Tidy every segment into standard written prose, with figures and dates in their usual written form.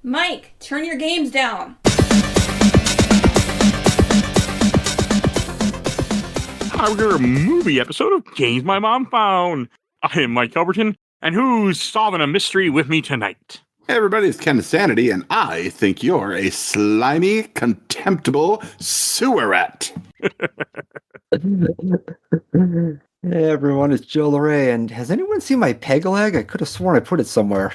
Mike, turn your games down. Our movie episode of Games My Mom Found. I am Mike Albertin, and who's solving a mystery with me tonight? Hey everybody, it's Kenneth Sanity, and I think you're a slimy, contemptible sewer rat. Hey everyone, it's Joe Larrey, and has anyone seen my peg leg? I could have sworn I put it somewhere.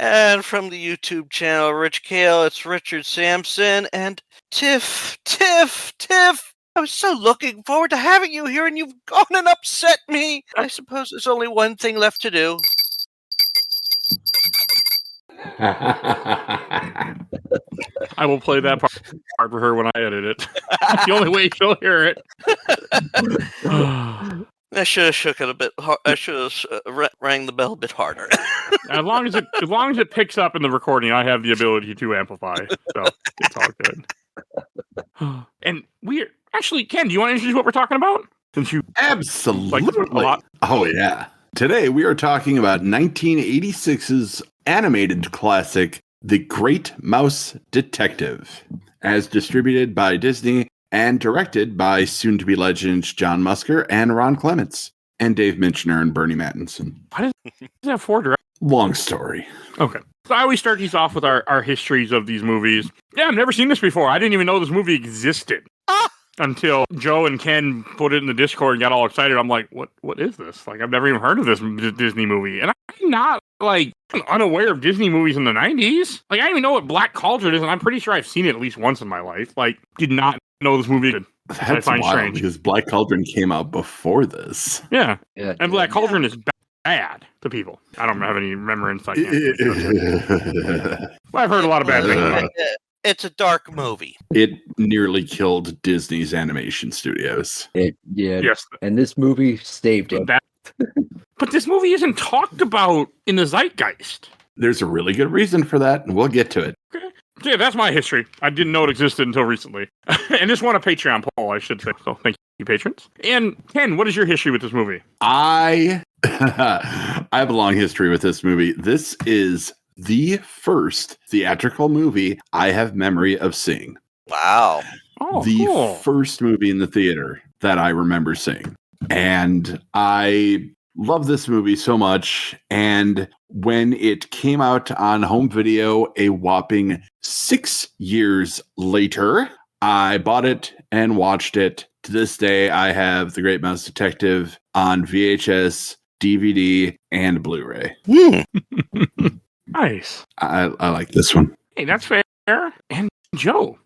And from the YouTube channel Rich Kale, it's Richard Sampson and Tiff. I was so looking forward to having you here, and you've gone and upset me. I suppose there's only one thing left to do. I will play that part for her when I edit it. That's the only way she'll hear it. I should have shook it a bit. I should have rang the bell a bit harder. As long as it picks up in the recording, I have the ability to amplify, so it's all good. And we're actually, Ken, do you want to introduce what we're talking about? Since you Absolutely. like a lot. Oh yeah. Today we are talking about 1986's animated classic, The Great Mouse Detective, as distributed by Disney and directed by soon-to-be legends John Musker and Ron Clements, and Dave Minchner and Bernie Mattinson. Why does it have 4 directors? Long story. Okay. So I always start these off with our histories of these movies. Yeah, I've never seen this before. I didn't even know this movie existed. Until Joe and Ken put it in the Discord and got all excited. I'm like, what is this? Like, I've never even heard of this Disney movie. And I'm not, unaware of Disney movies in the 90s. Like, I don't even know what Black Cauldron is, and I'm pretty sure I've seen it at least once in my life. Like, did not know this movie existed. That's wild, strange. Because Black Cauldron came out before this. Yeah. And Black Cauldron is bad to people. I don't have any remembrance. Well, I've heard a lot of bad things about it. It's a dark movie. It nearly killed Disney's animation studios. Yes. And this movie saved it. But this movie isn't talked about in the zeitgeist. There's a really good reason for that, and we'll get to it. Okay. So yeah, that's my history. I didn't know it existed until recently. And this won a Patreon poll, I should say. So thank you, patrons. And Ken, what is your history with this movie? I have a long history with this movie. This is the first theatrical movie I have memory of seeing. Wow. Oh, the cool. first movie in the theater that I remember seeing. And I love this movie so much. And when it came out on home video a whopping 6 years later, I bought it and watched it. To this day, I have The Great Mouse Detective on VHS, DVD, and Blu-ray. Nice. I like this one. Hey, that's fair. And Joe.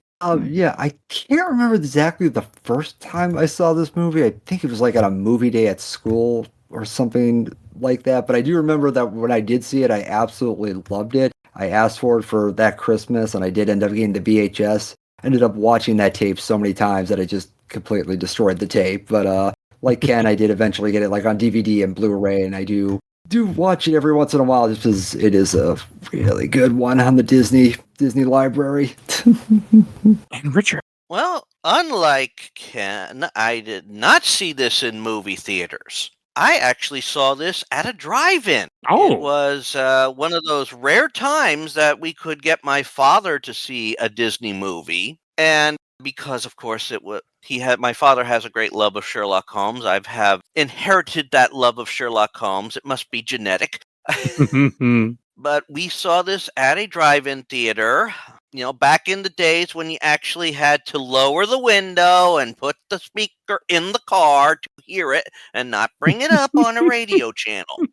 Yeah, I can't remember exactly the first time I saw this movie. I think it was like on a movie day at school or something like that. But I do remember that when I did see it, I absolutely loved it. I asked for it for that Christmas, and I did end up getting the VHS. Ended up watching that tape so many times that I just completely destroyed the tape. But like Ken, I did eventually get it like on DVD and Blu-ray, and I do watch it every once in a while just because it is a really good one on the Disney library. And Richard. Well, unlike Ken, I did not see this in movie theaters. I actually saw this at a drive-in. Oh. It was one of those rare times that we could get my father to see a Disney movie. And because, of course, my father has a great love of Sherlock Holmes. I have inherited that love of Sherlock Holmes. It must be genetic. But we saw this at a drive-in theater, back in the days when you actually had to lower the window and put the speaker in the car to hear it and not bring it up on a radio channel.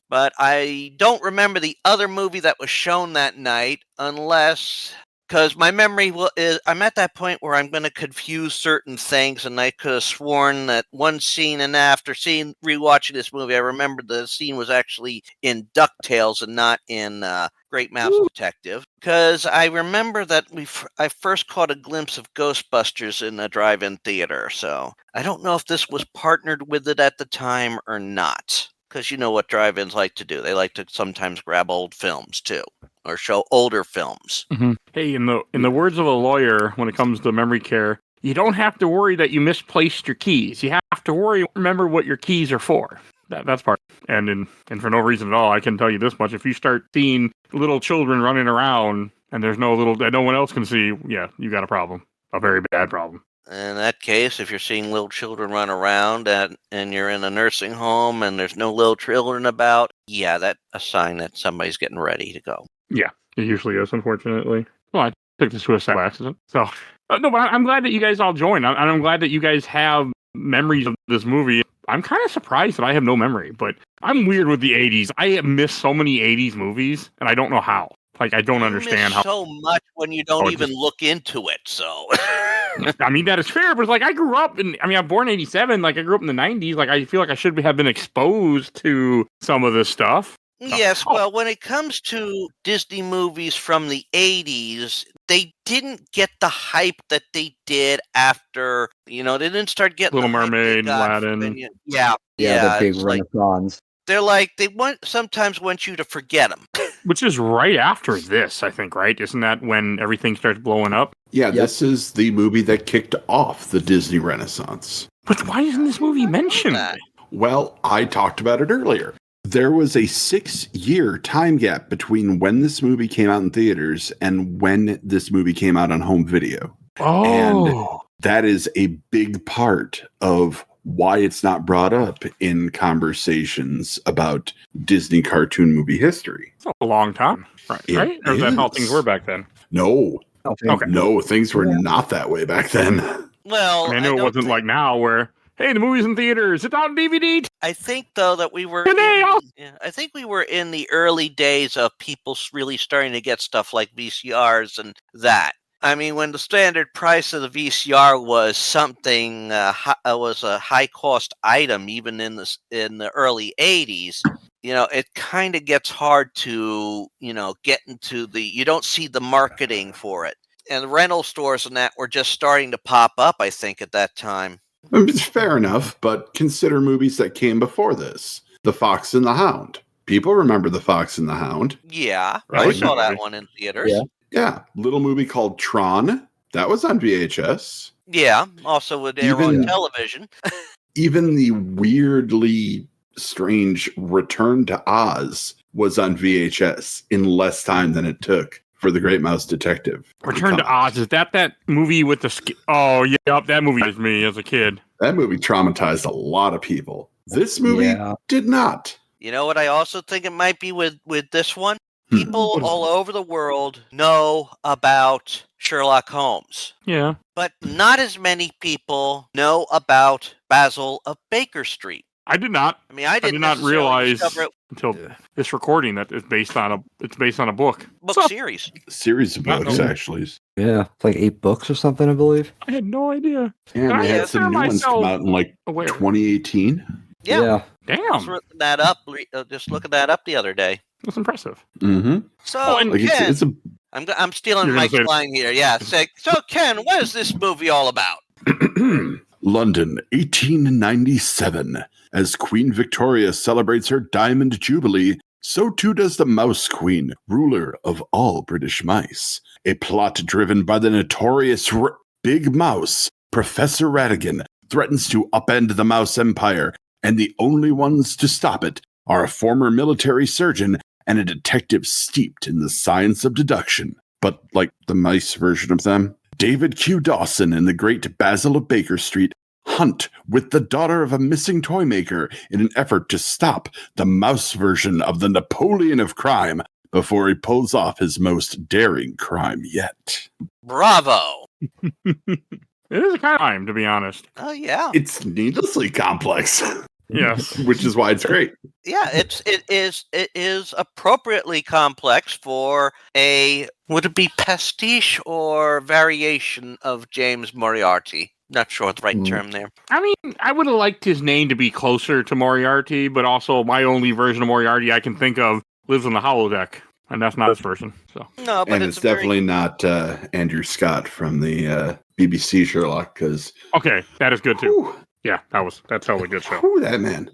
But I don't remember the other movie that was shown that night unless... Because my memory is, I'm at that point where I'm going to confuse certain things, and I could have sworn that one scene, and after rewatching this movie, I remember the scene was actually in DuckTales and not in Great Mouse Detective. Because I remember that I first caught a glimpse of Ghostbusters in a drive-in theater, so I don't know if this was partnered with it at the time or not. Because you know what drive-ins like to do. They like to sometimes grab old films, too. Or show older films. Mm-hmm. Hey, in the words of a lawyer, when it comes to memory care, you don't have to worry that you misplaced your keys. You have to remember what your keys are for. That's part. And for no reason at all, I can tell you this much: if you start seeing little children running around and there's no one else can see, yeah, you got a problem, a very bad problem. In that case, if you're seeing little children run around and you're in a nursing home and there's no little children about, yeah, that's a sign that somebody's getting ready to go. Yeah, it usually is, unfortunately. Well, I took this to a sad accident. So, no, but I'm glad that you guys all joined. I'm glad that you guys have memories of this movie. I'm kind of surprised that I have no memory, but I'm weird with the 80s. I miss so many 80s movies, and I don't know how. Like, I don't understand how. So much when you don't even look into it, so. I mean, that is fair, but it's like I grew up I'm born in 87. Like, I grew up in the 90s. Like, I feel like I should have been exposed to some of this stuff. Yes, well, when it comes to Disney movies from the 80s, they didn't get the hype that they did after, they didn't start getting Little the hype Mermaid, Aladdin. The big renaissance. They sometimes want you to forget them. Which is right after this, I think, right? Isn't that when everything starts blowing up? Yeah, this is the movie that kicked off the Disney Renaissance. But why isn't this movie mentioned? Well, I talked about it earlier. There was a 6-year time gap between when this movie came out in theaters and when this movie came out on home video. Oh. And that is a big part of why it's not brought up in conversations about Disney cartoon movie history. It's a long time, right? Or is that how things were back then? No. Okay. No, things were not that way back then. Well, I knew it wasn't like now where, hey, the movie's in theaters, it's on DVD. I think, though, that we were I think we were in the early days of people really starting to get stuff like VCRs and that. I mean, when the standard price of the VCR was something, was a high-cost item, even in the early 80s, it kind of gets hard to, get into you don't see the marketing for it. And the rental stores and that were just starting to pop up, I think, at that time. It's fair enough, but consider movies that came before this. The Fox and the Hound. People remember The Fox and the Hound. Yeah, right? I saw that one in theaters. Yeah, little movie called Tron. That was on VHS. Yeah, also would air on television. Even the weirdly strange Return to Oz was on VHS in less time than it took for The Great Mouse Detective. Return to Oz, is that movie with the... Oh, yeah, that movie was me as a kid. That movie traumatized a lot of people. This movie did not. You know what I also think it might be with this one? People all over the world know about Sherlock Holmes. Yeah. But not as many people know about Basil of Baker Street. I did not. I mean, I did not realize until this recording that it's based on a book. Series. Series of books, actually. Yeah, it's like 8 books or something, I believe. I had no idea. Yeah, they had some new ones come out in 2018. Yeah. Damn. Just looking that up the other day. That's impressive. Mm-hmm. So, Ken, I'm stealing Mike's line here. Yeah. So, Ken, what is this movie all about? London, 1897. As Queen Victoria celebrates her Diamond Jubilee, so too does the Mouse Queen, ruler of all British mice. A plot driven by the notorious Big Mouse, Professor Ratigan, threatens to upend the Mouse Empire, and the only ones to stop it are a former military surgeon and a detective steeped in the science of deduction. But like the mice version of them, David Q. Dawson and the great Basil of Baker Street hunt with the daughter of a missing toy maker in an effort to stop the mouse version of the Napoleon of crime before he pulls off his most daring crime yet. Bravo! It is a kind of crime, to be honest. Oh, yeah. It's needlessly complex. Yes. Which is why it's great. Yeah, it is appropriately complex for would it be pastiche or variation of James Moriarty? Not sure what the right term there. I mean, I would have liked his name to be closer to Moriarty, but also my only version of Moriarty I can think of lives on the holodeck, and that's not his version. So no, but it's definitely not Andrew Scott from the BBC Sherlock. Because okay, that is good too. Yeah, that's a totally good show. Who that man?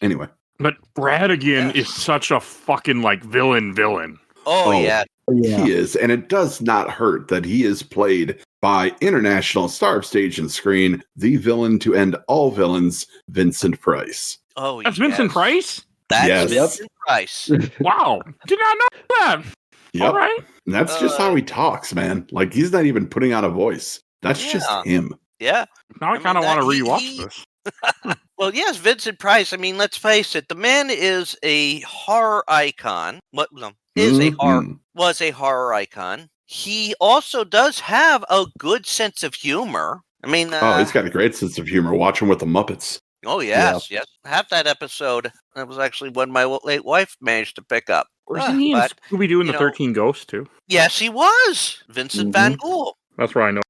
Anyway, but Ratigan is such a fucking villain. Oh yeah, he is, and it does not hurt that he is played by international star of stage and screen, the villain to end all villains, Vincent Price. Oh, That's Vincent yes. Price? That's Yes. Vincent Price. Wow. Did not know that. Yep. All right. And that's just how he talks, man. Like, he's not even putting on a voice. That's just Yeah. him. Yeah. Now I I kind of mean, want to that- rewatch he- this. Well, yes, Vincent Price. I mean, let's face it. The man is a horror icon. Mhm. Was a horror icon. He also does have a good sense of humor. I mean, Oh, he's got a great sense of humor. Watch him with the Muppets. oh yes. Half that episode that was actually one my late wife managed to pick up. Wasn't he in But Scooby-Doo and you the know- 13 Ghosts, too? yes, he was Vincent Van Gogh. That's where I know,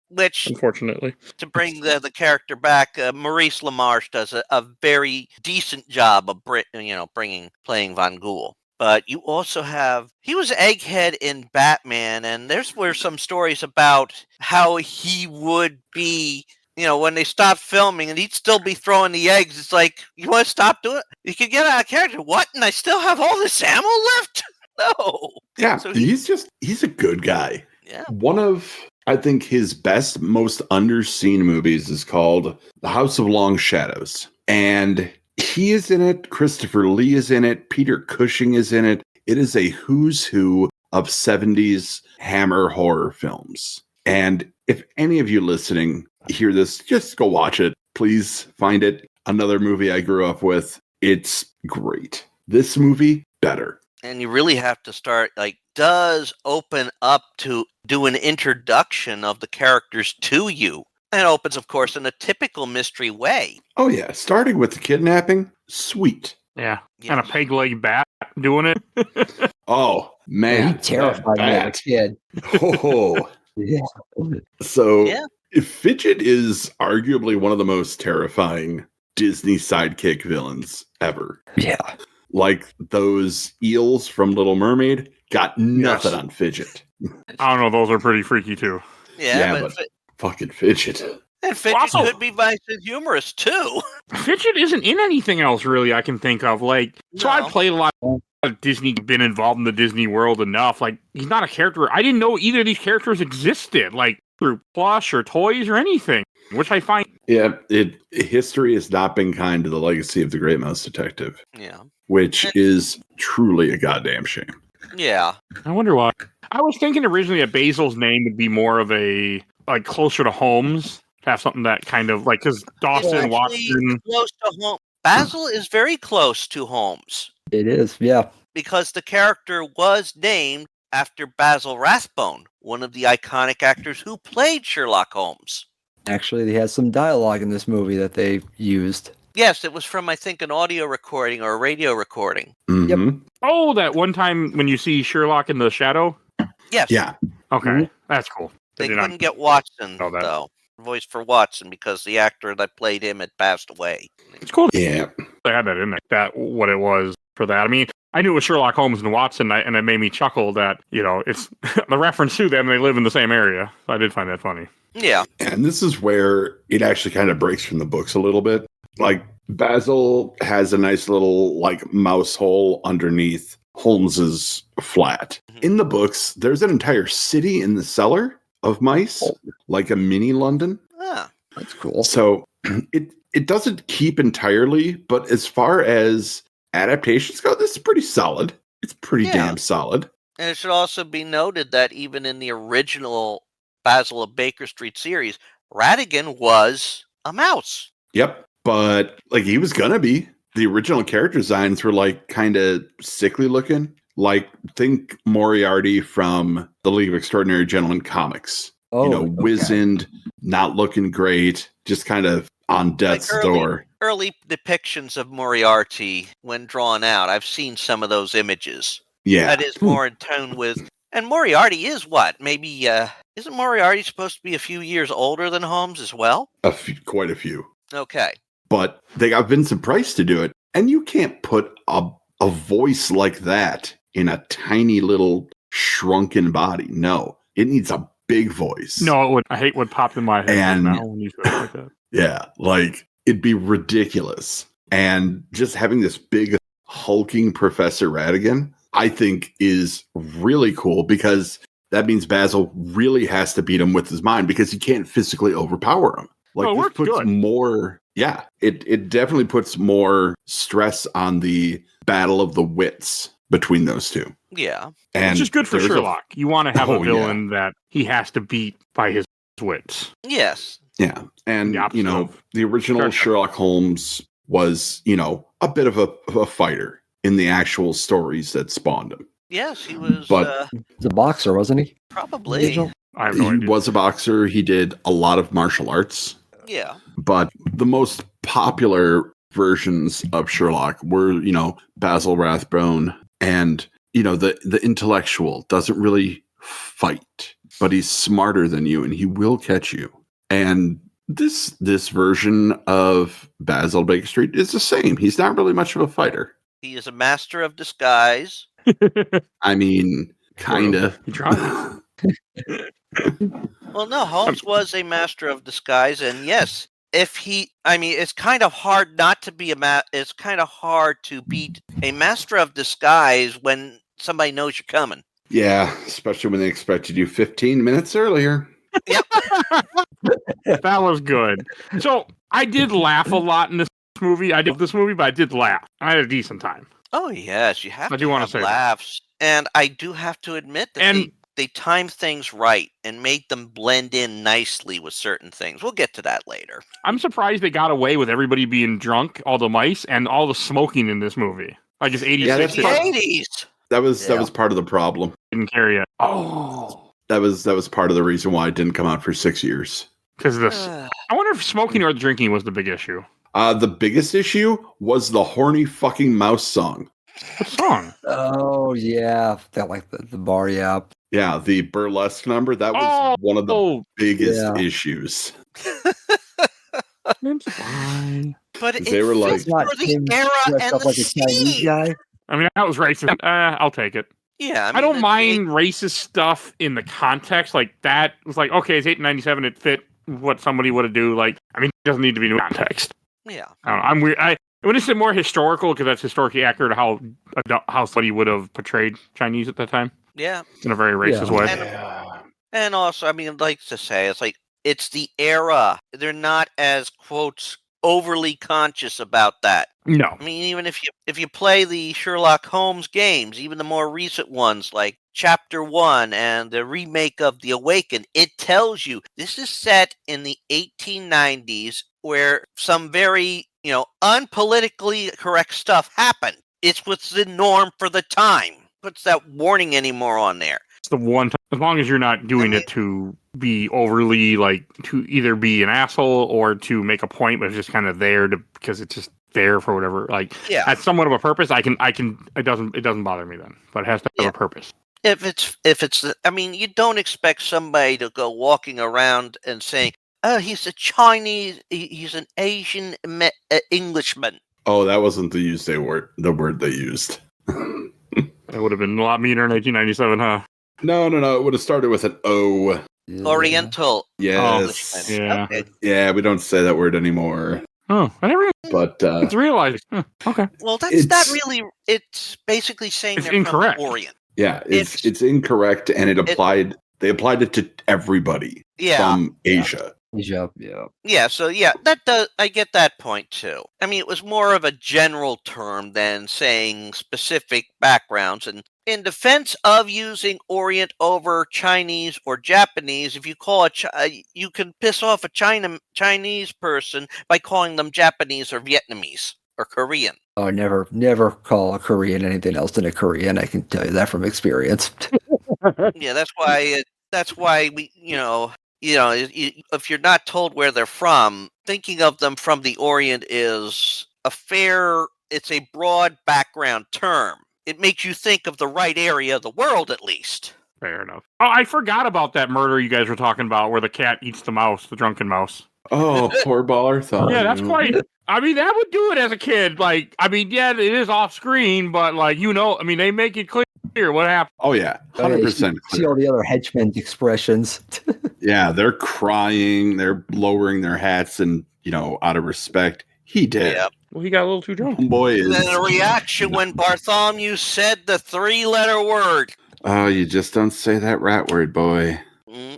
Which, unfortunately. to bring the character back, Maurice LaMarche does a very decent job of playing Van Gogh. But you also have he was Egghead in Batman, and there's were some stories about how he would be. When they stopped filming, and he'd still be throwing the eggs. It's like, you want to stop doing it? You could get out of character. What? And I still have all this ammo left? No. Yeah, So he's a good guy. Yeah. One of, I think, his best, most underseen movies is called The House of Long Shadows. And he is in it. Christopher Lee is in it. Peter Cushing is in it. It is a who's who of 70s Hammer horror films. And if any of you listening hear this, just go watch it. Please find it. Another movie I grew up with. It's great. This movie, better. And you really have to start, does open up to do an introduction of the characters to you. And it opens, of course, in a typical mystery way. Oh, yeah. Starting with the kidnapping, sweet. Yeah. Yeah. And a peg-leg bat doing it. Oh, man. He terrified me as a kid. Oh, Yeah. so Yeah. Fidget is arguably one of the most terrifying Disney sidekick villains ever. Yeah. Like those eels from Little Mermaid, got nothing Yes. on Fidget. I don't know. Those are pretty freaky, too. Yeah, but fucking Fidget. and Fidget Also- could be nice and humorous, too. Fidget isn't in anything else, really, I can think of. So I No. played a lot of Disney, been involved in the Disney world enough. He's not a character. I didn't know either of these characters existed, through plush or toys or anything, which I find... Yeah, history has not been kind to the legacy of the Great Mouse Detective, Yeah. which is truly a goddamn shame. Yeah. I wonder why. I was thinking originally that Basil's name would be more of a, closer to Holmes, to have something that kind of, because Dawson, Actually Watson... close to home. Basil is very close to Holmes It is. Yeah. because the character was named after Basil Rathbone, one of the iconic actors who played Sherlock Holmes. Actually, they had some dialogue in this movie that they used. Yes, it was from, I think, an audio recording or a radio recording. Mhm. Oh, that one time when you see Sherlock in the shadow? Yes. Yeah. Okay, Mhm. that's cool. They did not couldn't get Watson, know that. though. Voice for Watson because the actor that played him had passed away. It's cool Yeah. they had that in there. That what it was for that. I mean, I knew it was Sherlock Holmes and Watson, and it made me chuckle that it's the reference to them. They live in the same area. So I did find that funny. Yeah. And this is where it actually kind of breaks from the books a little bit. Basil has a nice little mouse hole underneath Holmes's flat. Mhm. In the books, there's an entire city in the cellar of mice, like a mini London. Ah. That's cool. So it doesn't keep entirely, but as far as adaptations go, this is pretty solid. It's pretty Yeah. damn solid. And it should also be noted that even in the original Basil of Baker Street series, Ratigan was a mouse. Yep. But he was gonna be. The original character designs were kind of sickly looking. Think Moriarty from the League of Extraordinary Gentlemen comics. Oh, okay. Wizened, not looking great, just kind of on death's door. Early depictions of Moriarty when drawn out. I've seen some of those images. Yeah. That is more in tone with. And Moriarty is what? Maybe, isn't Moriarty supposed to be a few years older than Holmes as well? Quite a few. Okay. But they got Vincent Price to do it. And you can't put a voice like that in a tiny little shrunken body. No, it needs a big voice. No, it would. I hate what popped in my head And- now when you said it like that. Yeah, it'd be ridiculous. And just having this big hulking Professor Ratigan, I think is really cool because that means Basil really has to beat him with his mind because he can't physically overpower him. Oh, it This worked puts good. more Yeah, it definitely puts more stress on the battle of the wits between those two. Yeah. And it's just good for there's Sherlock. You want to have Oh, a villain that he has to beat by his wits. Yes. Yeah. And, The opposite of the original Star Trek. Sherlock Holmes was, a bit of a fighter in the actual stories that spawned him. Yes, he was But- He's a boxer, wasn't he? probably. Original? I have no He idea. was a boxer. He did a lot of martial arts. Yeah. But the most popular versions of Sherlock were, Basil Rathbone and, the intellectual doesn't really fight, but he's smarter than you and he will catch you. And this version of Basil Baker Street is the same. He's not really much of a fighter. He is a master of disguise. I mean, kind of. He tried. Well, no, Holmes was a master of disguise, and yes, it's kind of hard not to be it's kind of hard to beat a master of disguise when somebody knows you're coming. Yeah, especially when they expected you 15 minutes earlier. That was good. So I did laugh a lot in this movie. I did this movie, but I did laugh. I had a decent time. Oh yes, you have I to do wanna have say that. laughs, and I do have to admit that they timed things right and made them blend in nicely with certain things. We'll get to that later. I'm surprised they got away with everybody being drunk, all the mice, and all the smoking in this movie. Like it's 86. Yeah, that's The part- 80s. That was part of the problem. Didn't carry it. Oh, That was part of the reason why it didn't come out for 6 years. because this. I wonder if smoking or drinking was the big issue. The biggest issue was the horny fucking mouse song. What song? Oh yeah, that like the bar, yeah. Yeah, the burlesque number, that was one of the biggest Yeah. issues. It's fine. But it They were like- fits for the era dressed and up the like a Chinese scene. guy. I mean, that was racist. I'll take it. Yeah, I don't it- mind racist stuff in the context. Like that was like, okay, it's 897. It fit what somebody would have do. Like, I mean, it doesn't need to be new context. Yeah. I don't know. I'm weird. I want to say more historical because that's historically accurate how somebody would have portrayed Chinese at that time Yeah. in a very racist way. And also, I mean, I'd like to say, it's the era. They're not as, quotes, overly conscious about that. No. I mean, even if you play the Sherlock Holmes games, even the more recent ones like Chapter 1 and the remake of The Awakened, it tells you this is set in the 1890s where some very, unpolitically correct stuff happened. It's what's the norm for the time. Puts that warning anymore on there. It's the one time, as long as you're not doing it to be overly, like, to either be an asshole or to make a point, but it's just kind of there because it's just there for whatever. Like, that's somewhat of a purpose. It doesn't bother me then, but it has to have a purpose. If it's, I mean, you don't expect somebody to go walking around and saying, "Oh, he's a Chinese, he's an Asian Englishman." Oh, that wasn't the word they used. That would have been a lot meaner in 1897, huh? No. It would have started with an O. Yeah. Oriental. Yes. Yeah. Okay. Yeah, we don't say that word anymore. Oh, I never But realized. Okay. Well, that's not really. It's basically saying It's they're incorrect. from the Orient. yeah, it's incorrect, and they applied it to everybody from Asia. Yeah. Yeah. So that does. I get that point too. I mean, it was more of a general term than saying specific backgrounds. And in defense of using Orient over Chinese or Japanese, if you call you can piss off a Chinese person by calling them Japanese or Vietnamese or Korean. Oh, never call a Korean anything else than a Korean. I can tell you that from experience. Yeah, that's why we, if you're not told where they're from, thinking of them from the Orient is it's a broad background term. It makes you think of the right area of the world, at least. Fair enough. Oh, I forgot about that murder you guys were talking about where the cat eats the mouse, the drunken mouse. Oh, poor baller thought. Yeah, that's quite. I mean, that would do it as a kid. Like, I mean, yeah, it is off screen, but like, I mean, they make it clear what happened. Oh yeah, 100%. See all the other henchmen's expressions. Yeah, they're crying, they're lowering their hats, and out of respect, he did. Yeah. Well, he got a little too drunk. Boy is. And then the reaction when Bartholomew said the 3-letter word. Oh, you just don't say that rat word, boy. No.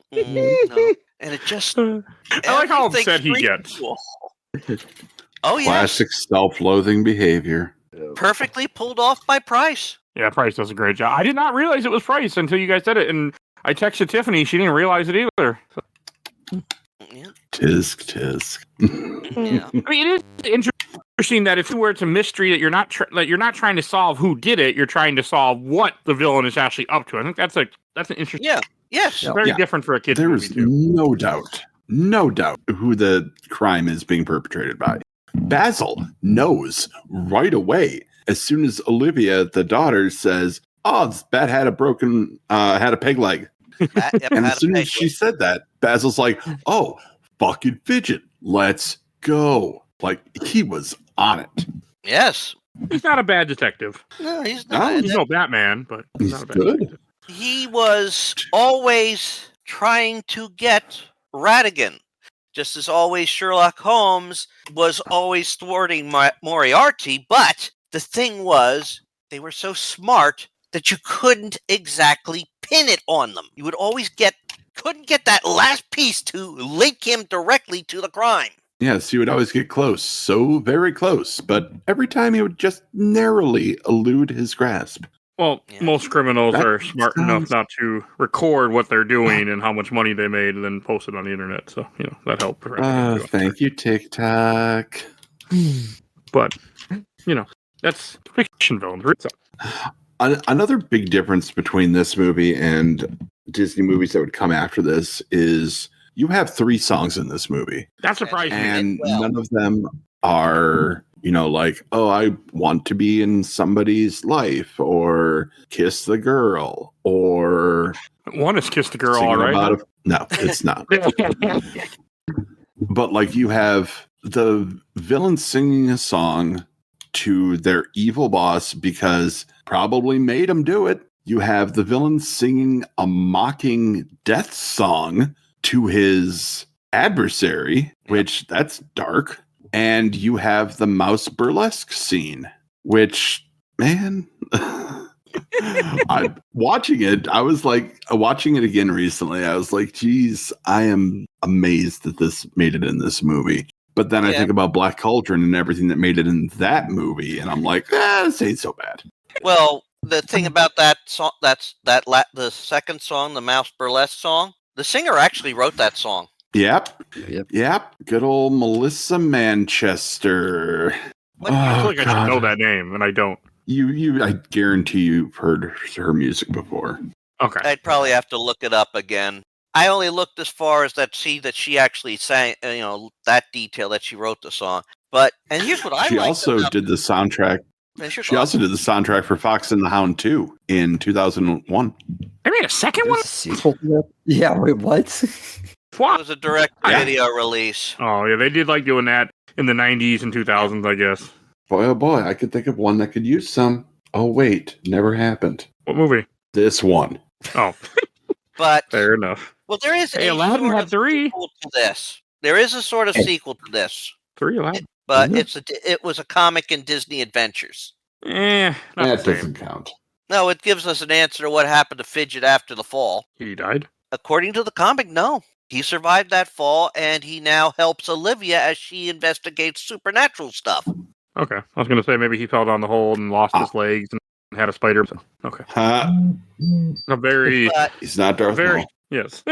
And it just. I like how everything's upset he pretty gets. cool. Oh, yes. Classic self-loathing behavior. Perfectly pulled off by Price. Yeah, Price does a great job. I did not realize it was Price until you guys said it, and I texted Tiffany. She didn't realize it either. Yeah. Tisk. Yeah. I mean, it is interesting that if it's a mystery that you're not trying to solve who did it, you're trying to solve what the villain is actually up to. I think that's an interesting. Yeah. Yes. Very different for a kid's There movie is too. no doubt who the crime is being perpetrated by. Basil knows right away as soon as Olivia, the daughter, says, "Oh, this bat had a peg leg." And as soon as she said that, Basil's like, "Oh, fucking fidget, let's go!" Like he was on it. Yes. He's not a bad detective. No, he's not. No, He's no Batman, but he's not a bad good. detective. He was always trying to get Ratigan. Just as always, Sherlock Holmes was always thwarting Moriarty, but the thing was, they were so smart that you couldn't exactly pin it on them. You would always couldn't get that last piece to link him directly to the crime. Yes, he would always get close, so very close, but every time he would just narrowly elude his grasp. Well, Yeah. most criminals That are smart enough sounds- not to record what they're doing and how much money they made and then post it on the internet. So, that helped. Thank you, TikTok. But, that's fiction films. Another big difference between this movie and Disney movies that would come after this is you have 3 songs in this movie, That surprised me. and Well. none of them are, like, oh, I want to be in somebody's life, or kiss the girl, or One is Kiss the Girl, singing all right? about no, it's not. But like you have the villain singing a song to their evil boss because probably made him do it. You have the villain singing a mocking death song to his adversary, which that's dark. And you have the mouse burlesque scene, which, man, I'm watching it. I was like, watching it again recently. I was like, geez, I am amazed that this made it in this movie. But then I think about Black Cauldron and everything that made it in that movie, and I'm like, this ain't so bad. Well, the thing about that song, the second song, the Mouse Burlesque song, the singer actually wrote that song. Yep. Good old Melissa Manchester. I feel like I should know that name, and I don't. I guarantee you've heard her music before. Okay. I'd probably have to look it up again. I only looked as far as that she actually sang, that detail that she wrote the song. And here's what I She liked also about did the soundtrack. She also did the soundtrack for Fox and the Hound 2 in 2001. I made a second one? There's a sequel to that? Yeah, wait, what? It was a direct video release. Oh, yeah, they did like doing that in the 90s and 2000s, I guess. Boy, oh boy, I could think of one that could use some. Oh, wait, never happened. What movie? This one. Oh, But fair enough. well, there is Hey, a Aladdin sort had of 3. sequel to this. There is a sort of sequel to this, 3 Aladdin. but it was a comic in Disney Adventures. Not That the same. doesn't count. No, it gives us an answer to what happened to Fidget after the fall. He died? According to the comic, no. He survived that fall, and he now helps Olivia as she investigates supernatural stuff. Okay. I was going to say maybe he fell down the hole and lost his legs and had a spider. So, okay. A very... But, He's not Darth very... Maul. Yes.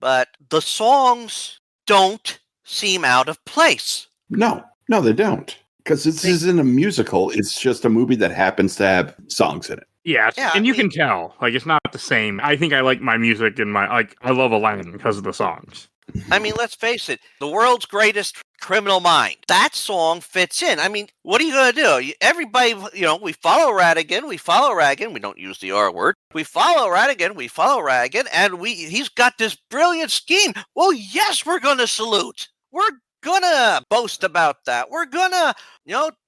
but the songs don't seem out of place. No, they don't. Because this isn't a musical. It's just a movie that happens to have songs in it. Yes, Yeah, and you can tell. Like, it's not the same. I think I like my music and I love Aladdin because of the songs. I mean, let's face it, the world's greatest criminal mind. That song fits in. I mean, what are you going to do? Everybody, we follow Ratigan, we don't use the R word. We follow Ratigan, and he's got this brilliant scheme. Well, yes, we're going to salute. We're going to boast about that. We're going to,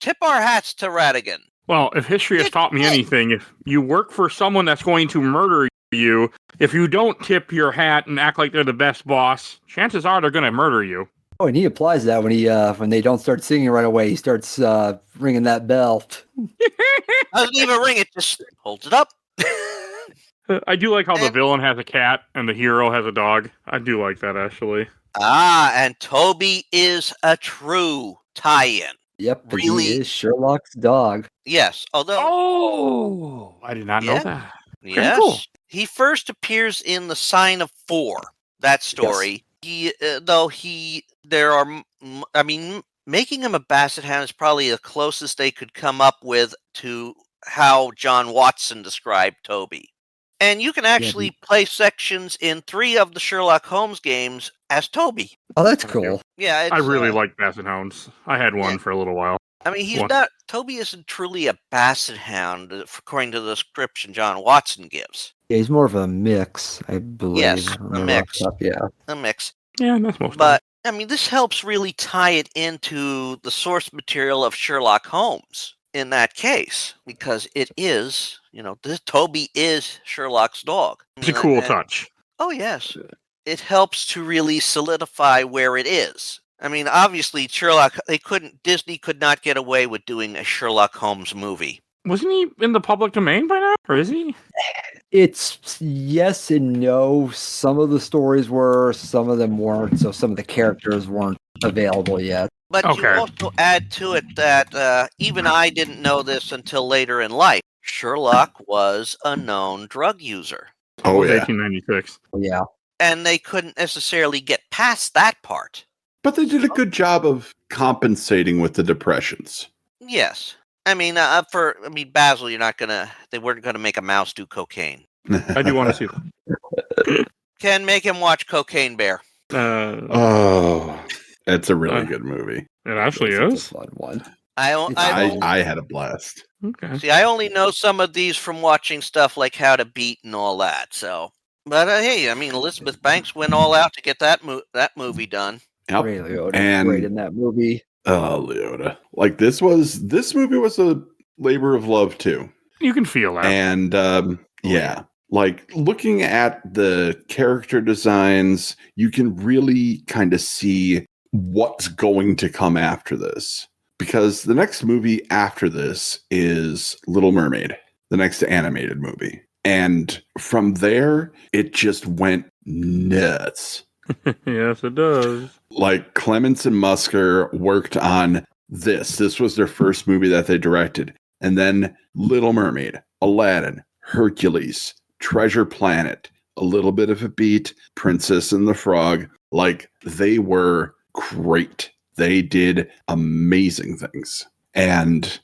tip our hats to Ratigan. Well, if history has taught me anything, if you work for someone that's going to murder you, if you don't tip your hat and act like they're the best boss, chances are they're going to murder you. Oh, and he applies that when they don't start singing right away. He starts ringing that bell. Doesn't even ring it, just holds it up. I do like how the villain has a cat and the hero has a dog. I do like that, actually. And Toby is a true tie-in. Yep, but Really? he is Sherlock's dog. Yes, although Oh, I did not know Yeah. that. yes, cool. he first appears in the Sign of Four. That story. Making him a basset hound is probably the closest they could come up with to how John Watson described Toby. And you can actually play sections in 3 of the Sherlock Holmes games as Toby. Oh, that's I do. cool. Yeah, I really like Basset Hounds. I had one for a little while. I mean, he's What? not. Toby isn't truly a basset hound, according to the description John Watson gives. Yeah, he's more of a mix, I believe. Yes, I a remember mix. off the top, yeah. A mix. Yeah, that's most But I mean, this helps really tie it into the source material of Sherlock Holmes in that case, because it is, this Toby is Sherlock's dog. It's a cool touch. Oh yes, it helps to really solidify where it is. I mean, obviously, Disney could not get away with doing a Sherlock Holmes movie. Wasn't he in the public domain by now? Or is he? It's yes and no. Some of the stories were, some of them weren't. So some of the characters weren't available yet. But you Okay. also add to it that even I didn't know this until later in life. Sherlock was a known drug user. Oh, It was yeah. 1896. Yeah. And they couldn't necessarily get past that part. But they did a good job of compensating with the depressions. Yes. I mean, Basil, they weren't gonna make a mouse do cocaine. I do want to see that. Can make him watch Cocaine Bear. Oh, it's a really good movie. It actually It's is. a fun one. I had a blast. Okay. See, I only know some of these from watching stuff like How to Beat and all that. So, but hey, I mean, Elizabeth Banks went all out to get that movie done. Yep. Ray Liotta, And- great in that movie. Oh, Leota. Like this movie was a labor of love too. You can feel that. And yeah, like looking at the character designs, you can really kind of see what's going to come after this. Because the next movie after this is Little Mermaid, the next animated movie. And from there, it just went nuts. Yes, it does. Like Clements and Musker worked on this. This was their first movie that they directed. And then Little Mermaid, Aladdin, Hercules, Treasure Planet, a little bit of a beat, Princess and the Frog. Like they were great. They did amazing things. And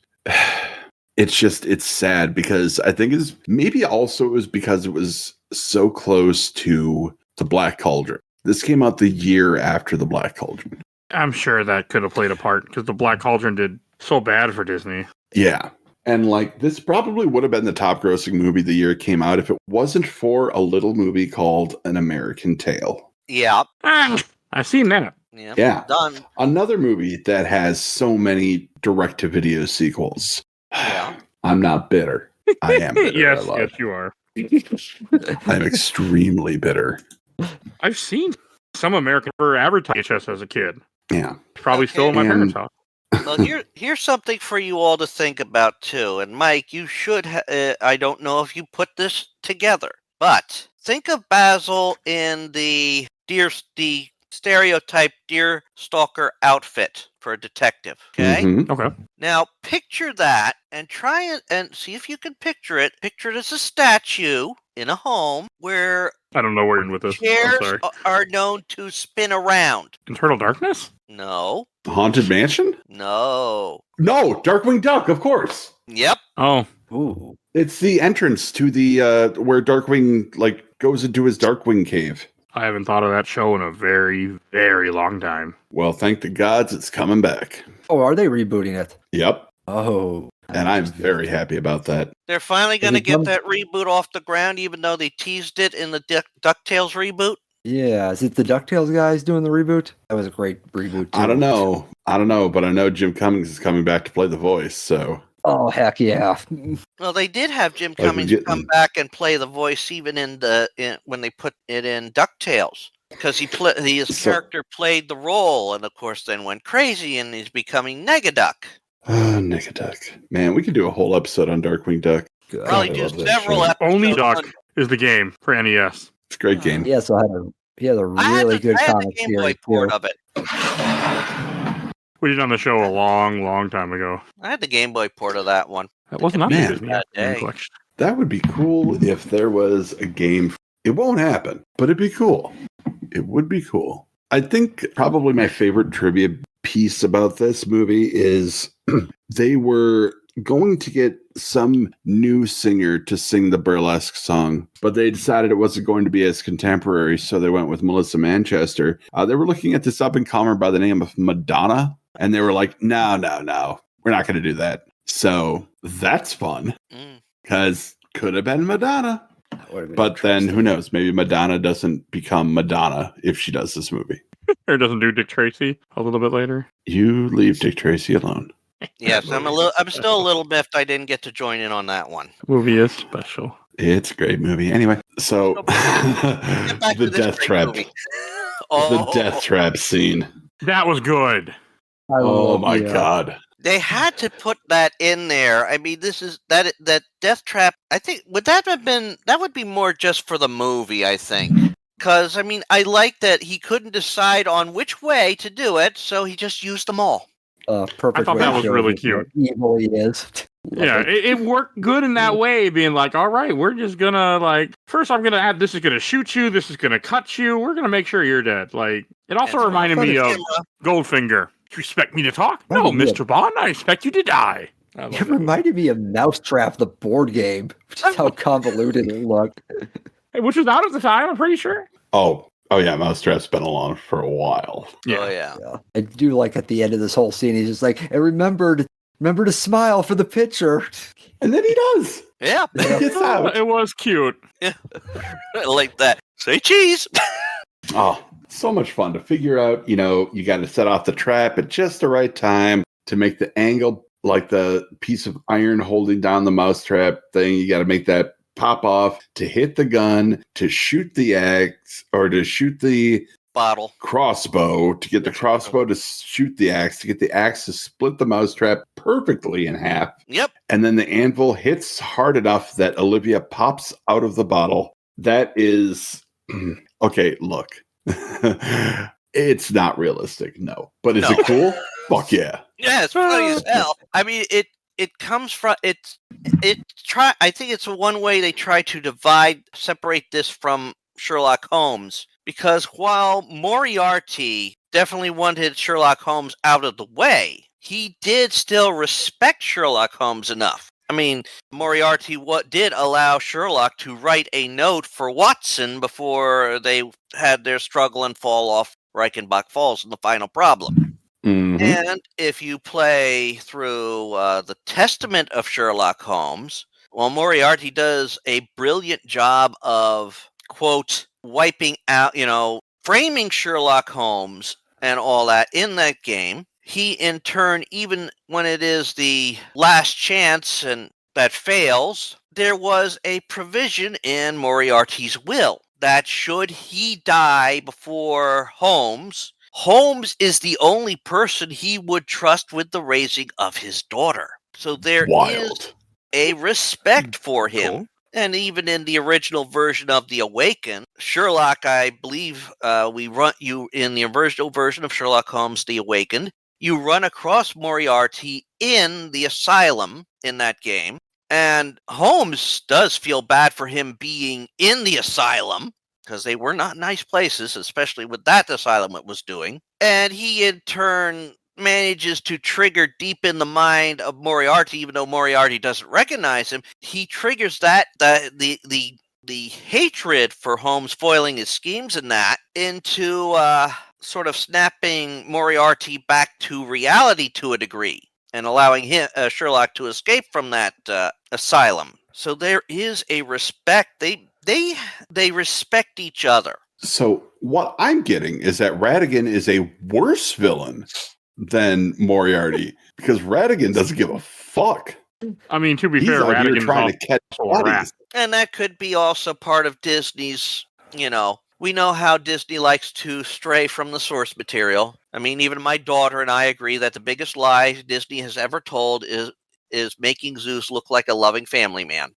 it's sad because I think it was because it was so close to the Black Cauldron. This came out the year after the Black Cauldron. I'm sure that could have played a part because the Black Cauldron did so bad for Disney. Yeah. And like this probably would have been the top grossing movie the year it came out if it wasn't for a little movie called An American Tale. Yeah. I've seen that. Yeah. Done. Another movie that has so many direct-to-video sequels. Yeah. I'm not bitter. I am bitter. Yes, I love yes, it. you are. I'm extremely bitter. I've seen some American for advertising as a kid. Yeah. Probably still in my And- parents' house. Well, here's something for you all to think about too. And Mike, you should. I don't know if you put this together, but think of Basil in the stereotype deer stalker outfit for a detective. Okay. Mhm. Okay. Now picture that and try it and see if you can picture it. Picture it as a statue in a home where I don't know where you're in with this. I'm chairs sorry. are known to spin around. Eternal Darkness? No. Haunted Mansion? No. No, Darkwing Duck, of course. Yep. Oh, Ooh. It's the entrance to the where Darkwing like goes into his Darkwing cave. I haven't thought of that show in a very, very long time. Well, thank the gods it's coming back. Oh, are they rebooting it? Yep. Oh. And I'm very happy about that. They're finally going to it get done- that reboot off the ground, even though they teased it in the DuckTales reboot. Yeah, is it the DuckTales guys doing the reboot? That was a great reboot, too. I don't know, but I know Jim Cummings is coming back to play the voice, so Oh, heck yeah. Well, they did have Jim Like, Cummings getting- come back and play the voice even when they put it in DuckTales. Because his So- character played the role and, of course, then went crazy and he's becoming Negaduck. Negaduck. Man, we could do a whole episode on Darkwing Duck. Probably I do love that several show. episodes. Only Duck on- is the game for NES. It's a great game. Yeah, so I had a He has a really good I had the comic Game Boy series port too. of it. We did on the show a long, long time ago. I had the Game Boy port of that one. That wasn't on the Man. Disney That Afternoon day. collection. That would be cool if there was a game. It won't happen, but it'd be cool. It would be cool. I think probably my favorite trivia piece about this movie is they were going to get some new singer to sing the burlesque song, but they decided it wasn't going to be as contemporary, so they went with Melissa Manchester. They were looking at this up-and-comer by the name of Madonna, and they were like, no, we're not going to do that. So that's fun, because could have been Madonna. But then who knows? Maybe Madonna doesn't become Madonna if she does this movie. Or doesn't do Dick Tracy a little bit later. You leave Dick Tracy alone. Yes, I'm still a little miffed I didn't get to join in on that one. The movie is special. It's a great movie. Anyway, so Get back to the this death great trap, movie. the death trap scene. That was good. Oh my God. They had to put that in there. I mean, this is that death trap. I think that would be more just for the movie, I think. Because I mean, I like that he couldn't decide on which way to do it, so he just used them all. Perfect. I thought way that to was show really how cute. Evil he is. Yeah, it worked good in that way, being like, all right, we're just gonna first I'm gonna have this is gonna shoot you, this is gonna cut you, we're gonna make sure you're dead. Like, it also reminded me of Goldfinger. You expect me to talk? No, Mr. Bond, I expect you to die. It reminded me of Mousetrap, the board game, which is how convoluted it looked. Which was out at the time, I'm pretty sure. Oh yeah, Mousetrap's been along for a while. Yeah. Oh yeah. I do like at the end of this whole scene, he's just like, and remember to smile for the picture. And then he does. Yeah. He gets out. It was cute. I like that. Say cheese. Oh, so much fun to figure out. You got to set off the trap at just the right time to make the angle, like the piece of iron holding down the mousetrap thing. You got to make that pop off to hit the gun, to shoot the axe, or to shoot the Bottle. crossbow, to get the crossbow to shoot the axe, to get the axe to split the mousetrap perfectly in half. Yep. And then the anvil hits hard enough that Olivia pops out of the bottle. That is okay. Look, it's not realistic, no. But is it cool? Fuck yeah. Yeah, it's funny as hell. I mean, it comes from I think it's one way they try to separate this from Sherlock Holmes, because while Moriarty definitely wanted Sherlock Holmes out of the way, he did still respect Sherlock Holmes enough. I mean, Moriarty did allow Sherlock to write a note for Watson before they had their struggle and fall off Reichenbach Falls in the final problem. Mm-hmm. And if you play through the Testament of Sherlock Holmes, well, Moriarty does a brilliant job of, quote, wiping out, framing Sherlock Holmes and all that in that game. He, in turn, even when it is the last chance and that fails, there was a provision in Moriarty's will that should he die before Holmes is the only person he would trust with the raising of his daughter. So there is a respect for him. Cool. And even in the original version of The Awakened, Sherlock, I believe we run you in the original version of Sherlock Holmes, The Awakened, you run across Moriarty in the asylum in that game. And Holmes does feel bad for him being in the asylum, because they were not nice places, especially with that asylum it was doing. And he, in turn, manages to trigger deep in the mind of Moriarty, even though Moriarty doesn't recognize him. He triggers the hatred for Holmes foiling his schemes and that into sort of snapping Moriarty back to reality to a degree and allowing him, Sherlock, to escape from that asylum. So there is a respect. They respect each other. So what I'm getting is that Ratigan is a worse villain than Moriarty, because Ratigan doesn't give a fuck. I mean, to be fair, Ratigan's trying to catch bodies. And that could be also part of Disney's, we know how Disney likes to stray from the source material. I mean, even my daughter and I agree that the biggest lie Disney has ever told is making Zeus look like a loving family man.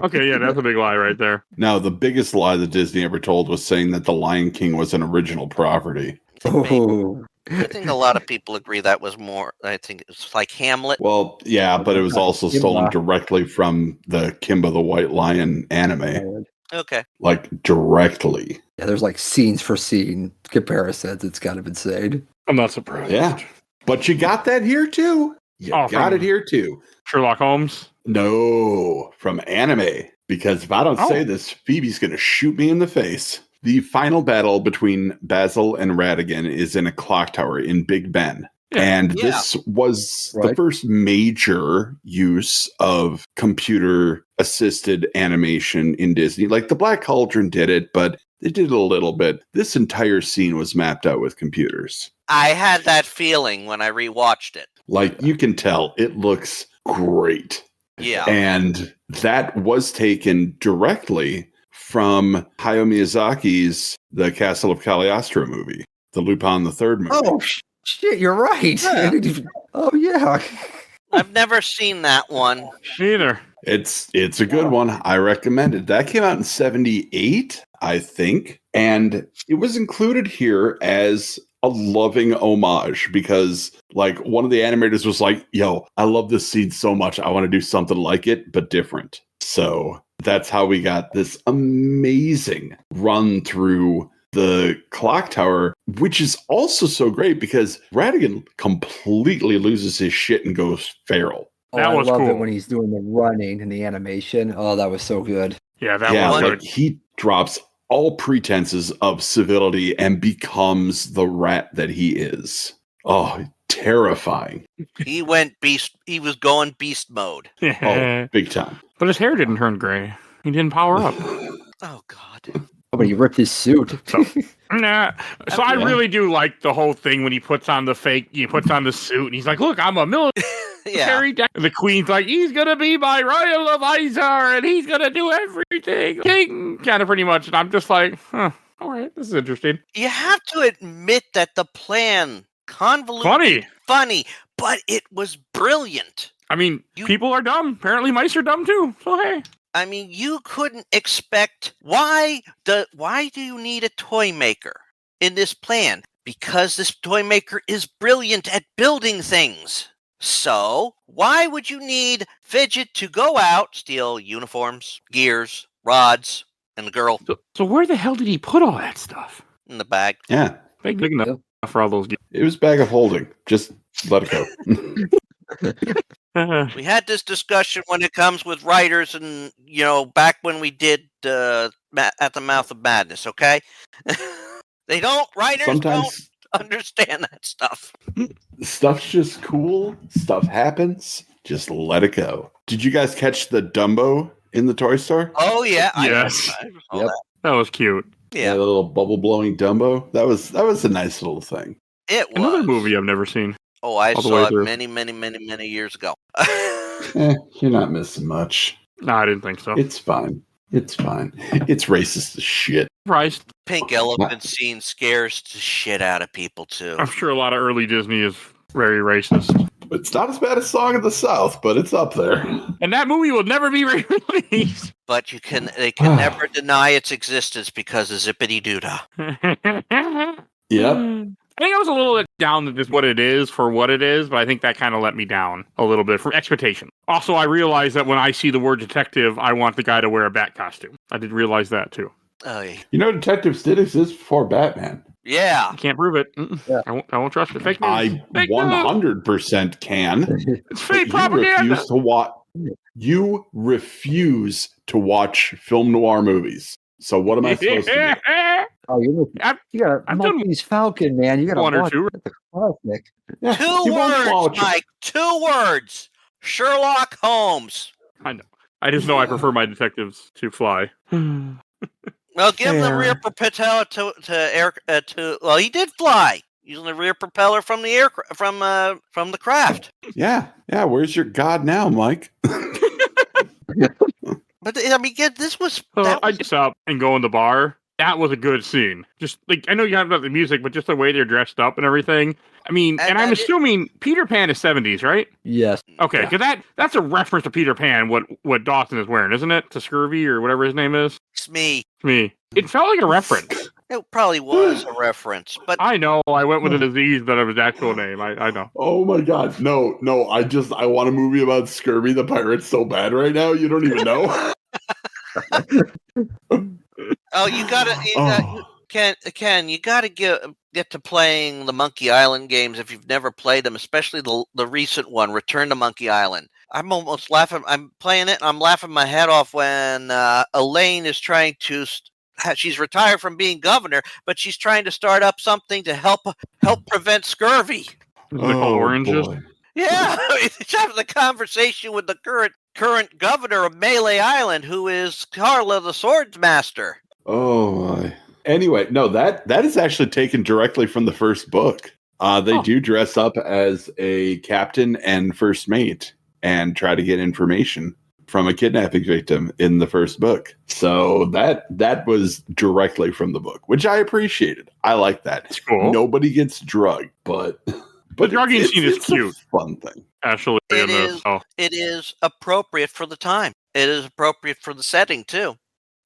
Okay, yeah, that's a big lie right there. Now, the biggest lie that Disney ever told was saying that The Lion King was an original property. Oh, I think a lot of people agree that was more. I think it's like Hamlet. Well, yeah, but it was also stolen directly from the Kimba the White Lion anime. Okay. Like, directly. Yeah, there's like scenes for scene comparisons. It's kind of insane. I'm not surprised. Yeah. But you got that here, too. You got it here, too. Sherlock Holmes? No, from anime. Because if I don't say this, Phoebe's going to shoot me in the face. The final battle between Basil and Ratigan is in a clock tower in Big Ben. Yeah. And this was the first major use of computer-assisted animation in Disney. Like, the Black Cauldron did it, but they did it a little bit. This entire scene was mapped out with computers. I had that feeling when I rewatched it. Like, you can tell it looks great. Yeah. And that was taken directly from Hayao Miyazaki's The Castle of Cagliostro movie, the Lupin III movie. Oh, shit, you're right. Yeah. Oh, yeah. I've never seen that one. Neither. It's a good one. I recommend it. That came out in 1978, I think. And it was included here as a loving homage because, like, one of the animators was like, yo, I love this scene so much. I want to do something like it, but different. So that's how we got this amazing run through the clock tower, which is also so great because Ratigan completely loses his shit and goes feral. That was I love cool. it when he's doing the running and the animation. Oh, that was so good. Yeah, that was like good. He drops all pretenses of civility and becomes the rat that he is. Oh, terrifying. He went beast. He was going beast mode. Oh, big time. But his hair didn't turn gray. He didn't power up. Oh, God. Oh, but he ripped his suit. Nah. So I really do like the whole thing when he puts on the suit and he's like, look, I'm a military. Yeah. The queen's like, he's going to be my royal advisor and he's going to do everything. King, kind of pretty much. And I'm just like, all right, this is interesting. You have to admit that the plan, convoluted, funny, but it was brilliant. I mean, people are dumb. Apparently mice are dumb too. So, hey. I mean, you couldn't expect why do you need a toy maker in this plan? Because this toy maker is brilliant at building things. So, why would you need Fidget to go out, steal uniforms, gears, rods, and the girl? So where the hell did he put all that stuff? In the bag. Yeah. Big enough for all those gears. It was bag of holding. Just let it go. We had this discussion when it comes with writers and, back when we did At the Mouth of Madness, okay? Writers don't understand that stuff. Stuff's just cool. Stuff happens. Just let it go. Did you guys catch the Dumbo in the toy store? Oh, yeah. Yes. That was cute. Yeah. The little bubble blowing Dumbo. That was a nice little thing. It was. Another movie I've never seen. Oh, I saw it many, many, many, many years ago. You're not missing much. No, I didn't think so. It's fine. It's fine. It's racist as shit. Christ. Pink elephant scene scares the shit out of people, too. I'm sure a lot of early Disney is very racist. It's not as bad as Song of the South, but it's up there. And that movie will never be re-released. But they can never deny its existence because of Zippity Doodah. Yep. I think I was a little bit down to just what it is for what it is, but I think that kind of let me down a little bit from expectation. Also, I realized that when I see the word detective, I want the guy to wear a bat costume. I did realize that, too. Oh, yeah. Detectives did exist before Batman. Yeah. I can't prove it. Yeah. I won't trust it. Fake news. I Fake 100% can. It's fake propaganda. You refuse to watch film noir movies. So what am I supposed to do? Oh, you got Maltese Falcon, man. You got to one or watch two. the classic. Yeah, 2 words, Mike. 2 words. Sherlock Holmes. I know. I just know I prefer my detectives to fly. Well, give him the rear propeller to well, he did fly using the rear propeller from the from the craft. Yeah. Where's your god now, Mike? But I mean, this was. I just up and go in the bar. That was a good scene. Just like I know you have about the music, but just the way they're dressed up and everything. I mean, and I'm assuming Peter Pan is 70s, right? Yes. Okay, because that's a reference to Peter Pan, what Dawson is wearing, isn't it? To Scurvy or whatever his name is? Smee. It felt like a reference. It probably was a reference, but I know. I went with a disease that of his actual name. I know. Oh my god, no! I want a movie about Scurvy the pirate so bad right now. You don't even know. oh, you gotta Ken, you gotta get to playing the Monkey Island games if you've never played them, especially the recent one, Return to Monkey Island. I'm almost laughing. I'm playing it, and I'm laughing my head off when Elaine is trying to. She's retired from being governor, but she's trying to start up something to help prevent scurvy. Is it called Oranges? Boy. Yeah, she's having a conversation with the current governor of Melee Island, who is Carla the Swordsmaster. Oh my. Anyway, no, that is actually taken directly from the first book. They do dress up as a captain and first mate and try to get information from a kidnapping victim in the first book. So that was directly from the book, which I appreciated. I like that. It's cool. Nobody gets drugged, but the drugging scene is cute. A fun thing. Actually, it is appropriate for the time. It is appropriate for the setting too.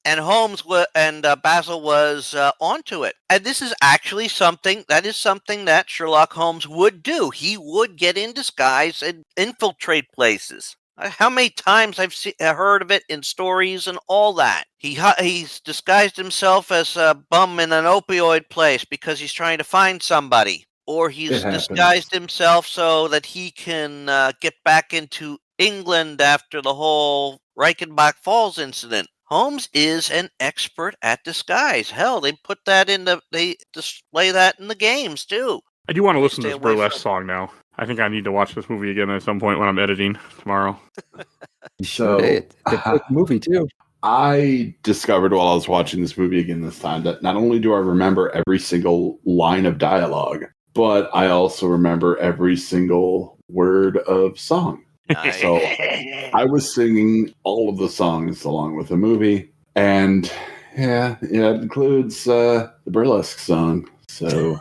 And Holmes and Basil was onto it. And this is actually something that Sherlock Holmes would do. He would get in disguise and infiltrate places. How many times I've heard of it in stories and all that. He's disguised himself as a bum in an opioid place because he's trying to find somebody. Or he's disguised himself so that he can get back into England after the whole Reichenbach Falls incident. Holmes is an expert at disguise. Hell, they display that in the games too. I do want to listen to this burlesque song now. I think I need to watch this movie again at some point when I'm editing tomorrow. So it's a good movie too. I discovered while I was watching this movie again this time that not only do I remember every single line of dialogue, but I also remember every single word of song. Nice. So I was singing all of the songs along with the movie, and yeah, it includes the burlesque song. So,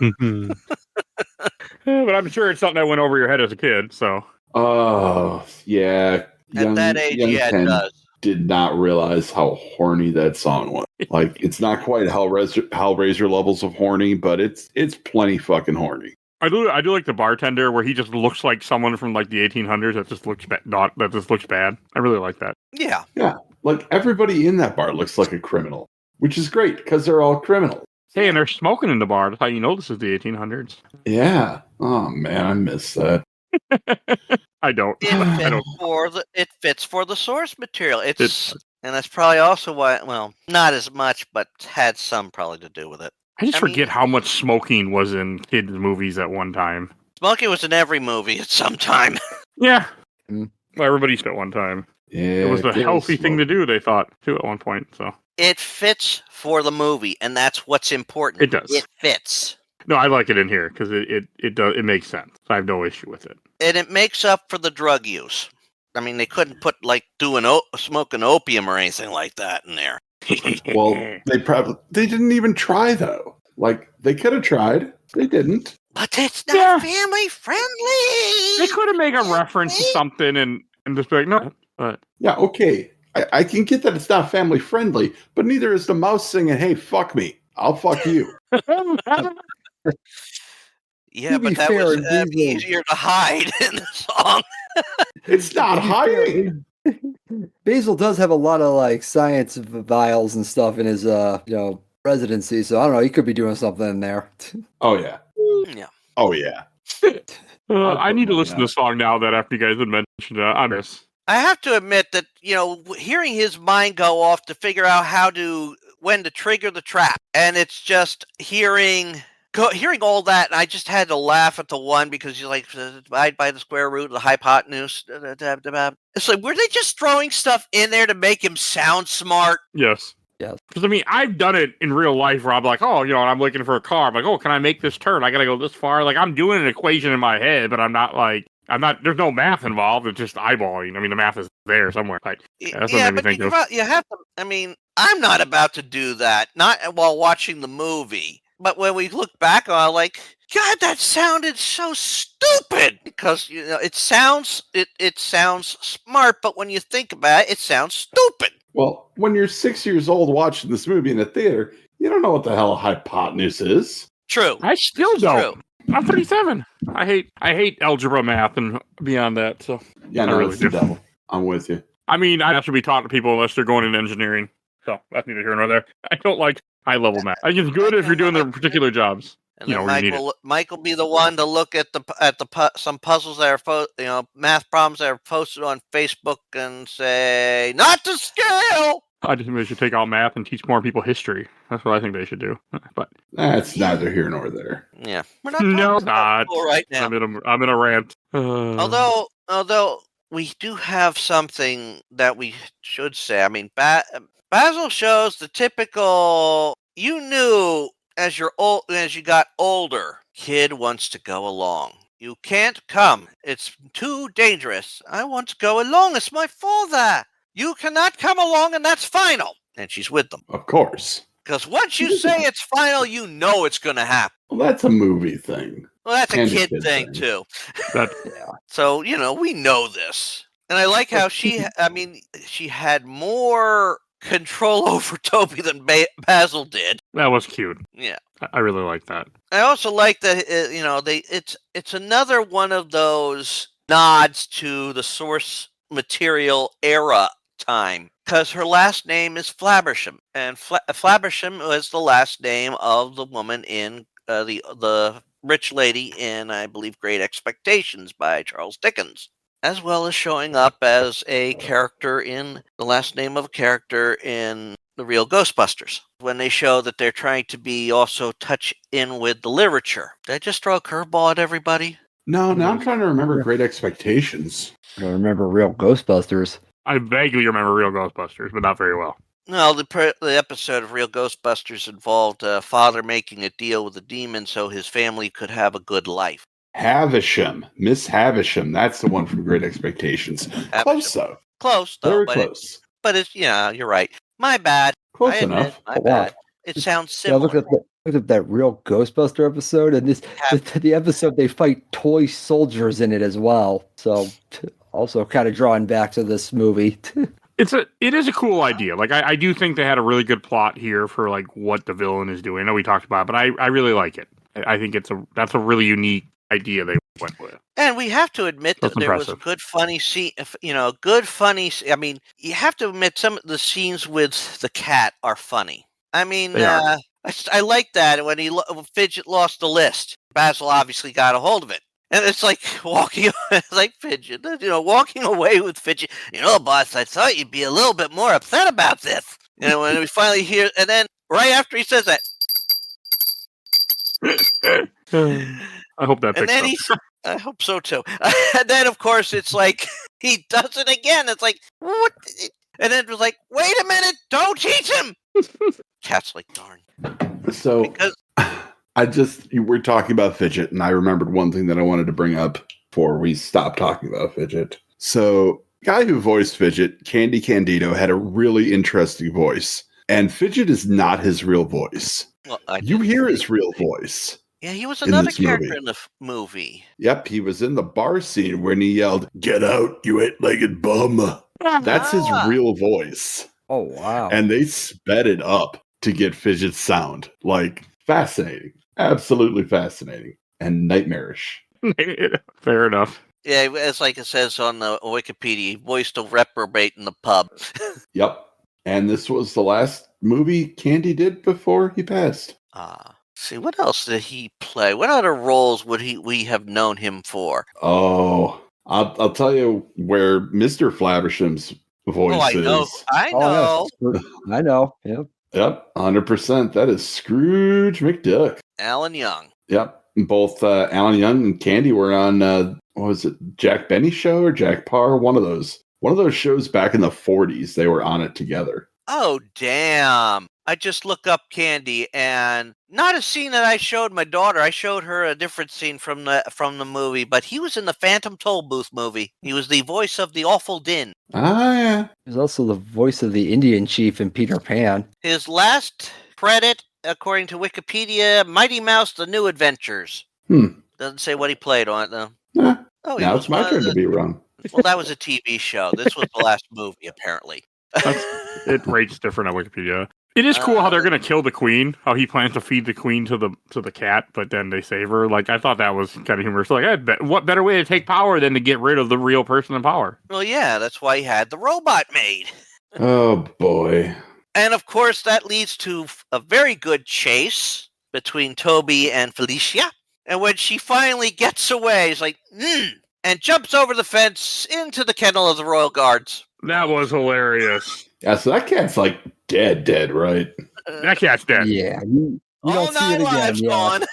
but I'm sure it's something that went over your head as a kid. So, oh yeah, at that age, yeah, it does. Did not realize how horny that song was. Like, it's not quite Hellraiser levels of horny, but it's plenty fucking horny. I do like the bartender where he just looks like someone from like the 1800s that just looks bad. I really like that. Yeah. Like everybody in that bar looks like a criminal, which is great because they're all criminals. Hey, and they're smoking in the bar. That's how you know this is the 1800s. Yeah. Oh man, I miss that. I don't. It fits for the source material. And that's probably also why. Well, not as much, but had some probably to do with it. I forget how much smoking was in kids' movies at one time. Smoking was in every movie at some time. Yeah. Well, everybody at one time. Yeah, it was a healthy thing to do, they thought, too, at one point. So it fits for the movie, and that's what's important. It does. It fits. No, I like it in here because it makes sense. I have no issue with it. And it makes up for the drug use. I mean, they couldn't put like smoking opium or anything like that in there. Well, they didn't even try though. Like they could have tried, they didn't. But it's not family friendly. They could have made a reference to something and just be like, no. But yeah, okay, I can get that it's not family friendly, but neither is the mouse singing, "Hey, fuck me, I'll fuck you." Yeah, but that was easier to hide in the song. It's not hiding. Basil does have a lot of like science vials and stuff in his residency, so I don't know, he could be doing something in there. Oh yeah. Yeah. Oh yeah. I need to listen to the song now that after you guys had mentioned it. I have to admit that, hearing his mind go off to figure out when to trigger the trap, and it's just hearing all that, and I just had to laugh at the one because you're like, divide by the square root of the hypotenuse. It's like, were they just throwing stuff in there to make him sound smart? Yes. Yeah. Because, I mean, I've done it in real life where I'm like, I'm looking for a car. I'm like, can I make this turn? I got to go this far. Like, I'm doing an equation in my head, but there's no math involved. It's just eyeballing. I mean, the math is there somewhere. Like, that's what made me think of. You have to, I mean, I'm not about to do that, not while watching the movie. But when we look back on, like, God, that sounded so stupid. Because it sounds smart, but when you think about it, it sounds stupid. Well, when you're 6 years old watching this movie in a theater, you don't know what the hell a hypotenuse is. True. I still This is don't. true. I'm 37. I hate algebra, math, and beyond that. So Yeah, I no, really it's the do. devil. I'm with you. I mean, I have to be taught to people unless they're going into engineering. So that's neither here nor there. I don't like high level math. I think it's good if you're doing the particular jobs. And You then know, where you need it. Mike will be the one to look at some puzzles that are math problems that are posted on Facebook and say not to scale. I just think they should take out math and teach more people history. That's what I think they should do. But That's neither here nor there. Yeah, we're not no, talking about school right now. I'm in a rant. Although we do have something that we should say. I mean, Basil shows the typical. You knew as you got older, kid wants to go along. You can't come. It's too dangerous. I want to go along. It's my father. You cannot come along, and that's final. And she's with them. Of course. Because once you say it's final, you know it's going to happen. Well, that's a movie thing. Well, that's a And kid thing, too. That, So, we know this. And I like how she had more control over Toby than Basil did. that was cute. Yeah. I really like that. I also like that, it's another one of those nods to the source material era time. Because her last name is Flabersham. And Flabersham was the last name of the woman in the rich lady in, I believe, Great Expectations by Charles Dickens. As well as showing up as a character in the last name of a character in the real Ghostbusters. When they show that they're trying to be also touch in with the literature. Did I just throw a curveball at everybody? No, now I'm trying to remember Great Expectations. I don't remember real Ghostbusters. I vaguely remember Real Ghostbusters, but not very well. No, the episode of Real Ghostbusters involved a father making a deal with a demon so his family could have a good life. Havisham. Miss Havisham. That's the one from Great Expectations. Close, though. Close, though. Very but close. But it's, you're right. My bad. Close I admit, enough. My bad. It sounds Yeah, similar. look at that real Ghostbuster episode, and the episode they fight toy soldiers in it as well. So also kind of drawing back to this movie. It is a cool idea. Like I do think they had a really good plot here for like what the villain is doing. I know we talked about it, but I really like it. I think that's a really unique idea they went with. And we have to admit that there was a good funny scene. I mean, you have to admit some of the scenes with the cat are funny. I mean, I like that when Fidget lost the list. Basil obviously got a hold of it. And it's like walking away with Fidget. Boss, I thought you'd be a little bit more upset about this. When we finally hear, and then right after he says that, I hope that. And then I hope so too. And then of course it's like he does it again. It's like what? And then it was like, wait a minute, don't eat him. Cat's like, darn. So we're talking about Fidget, and I remembered one thing that I wanted to bring up before we stop talking about Fidget. So, guy who voiced Fidget, Candy Candido, had a really interesting voice, and Fidget is not his real voice. Well, you hear his real voice. Yeah, he was another character in the movie. Yep, he was in the bar scene when he yelled, "Get out, you eight-legged bum." That's his real voice. Oh, wow. And they sped it up to get Fidget's sound. Like, fascinating. Absolutely fascinating. And nightmarish. Fair enough. Yeah, it's like it says on the Wikipedia, he voiced a reprobate in the pub. Yep. And this was the last movie Candy did before he passed. See, what else did he play? What other roles would we have known him for? Oh, I'll tell you where Mr. Flabersham's voice is. I know. I know. Yep. Yep, 100%. That is Scrooge McDuck. Alan Young. Yep. Both Alan Young and Candy were on, what was it, Jack Benny show or Jack Parr? One of those shows back in the 40s. They were on it together. Oh, damn. I just look up Candy, and not a scene that I showed my daughter. I showed her a different scene from the movie, but he was in the Phantom Toll Booth movie. He was the voice of the Awful Din. Ah, yeah. He's also the voice of the Indian chief in Peter Pan. His last credit, according to Wikipedia, Mighty Mouse: The New Adventures. Doesn't say what he played on it though. Oh, he Now was it's my one of turn to the- be wrong. Well, that was a TV show. This was the last movie, apparently. It rates different on Wikipedia. It is cool how they're gonna kill the queen. How he plans to feed the queen to the cat, but then they save her. Like I thought that was kind of humorous. Like, what better way to take power than to get rid of the real person in power? Well, yeah, that's why he had the robot made. Oh boy. And of course, that leads to a very good chase between Toby and Felicia. And when she finally gets away, he's like, and jumps over the fence into the kennel of the Royal Guards. That was hilarious. Yeah, so that cat's like dead, right? That cat's dead. Yeah, you All don't see it 9 again. lives Yeah. gone.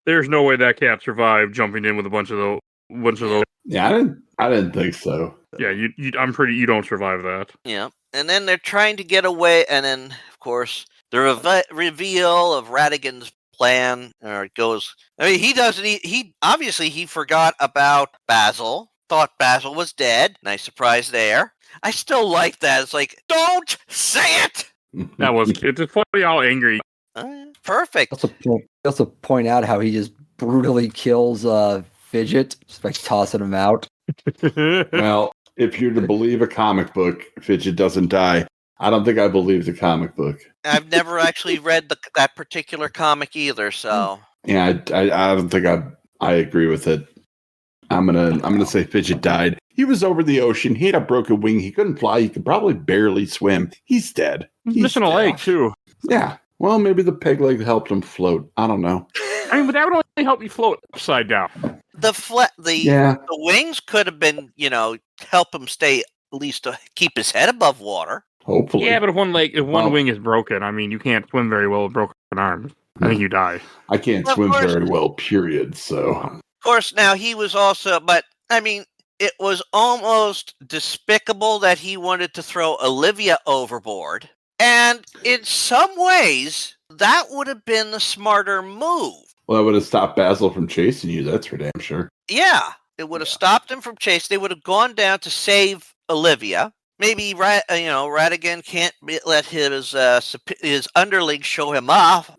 There's no way that cat survived jumping in with a bunch of those. Yeah, I didn't think so. Yeah, you don't survive that. Yeah. And then they're trying to get away. And then, of course, the reveal of Radigan's plan goes. I mean, he obviously he forgot about Basil. Thought Basil was dead. Nice surprise there. I still like that. It's like, don't say it. That was it's funny how angry. Perfect. Also point out how he just brutally kills Fidget just by tossing him out. Well, if you're to believe a comic book, Fidget doesn't die. I don't think I believe the comic book. I've never actually read that particular comic either, so Yeah, I don't think I agree with it. I'm gonna say Fidget died. He was over the ocean. He had a broken wing. He couldn't fly. He could probably barely swim. He's dead. He's missing a leg too. Yeah. Well, maybe the peg leg helped him float. I don't know. I mean, but that would only help you float upside down. the wings could have been, help him stay at least to keep his head above water. Hopefully. Yeah, but if one wing is broken, I mean, you can't swim very well with broken arms. I think you die. I can't swim very well, period. So, of course, now he was also, but I mean, it was almost despicable that he wanted to throw Olivia overboard. And in some ways, that would have been the smarter move. Well, that would have stopped Basil from chasing you. That's for damn sure. Yeah, it would have stopped him from chasing. They would have gone down to save Olivia. Maybe Radigan can't let his underlings show him off.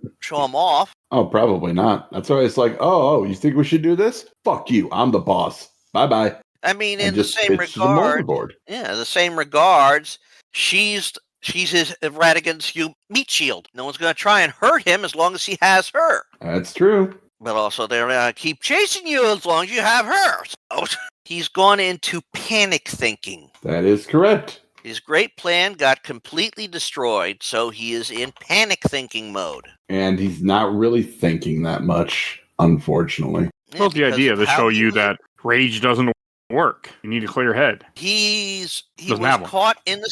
Oh, probably not. That's why it's like, oh, you think we should do this? Fuck you. I'm the boss. Bye. I mean, And in the just same pitches him regard, overboard. the same regards, she's his Radigan's meat shield. No one's going to try and hurt him as long as he has her. That's true. But also, they're going to keep chasing you as long as you have her. So he's gone into panic thinking. That is correct. His great plan got completely destroyed, so he is in panic thinking mode. And he's not really thinking that much, unfortunately. Well, the idea to show you that rage doesn't work. You need a clear head. He was caught in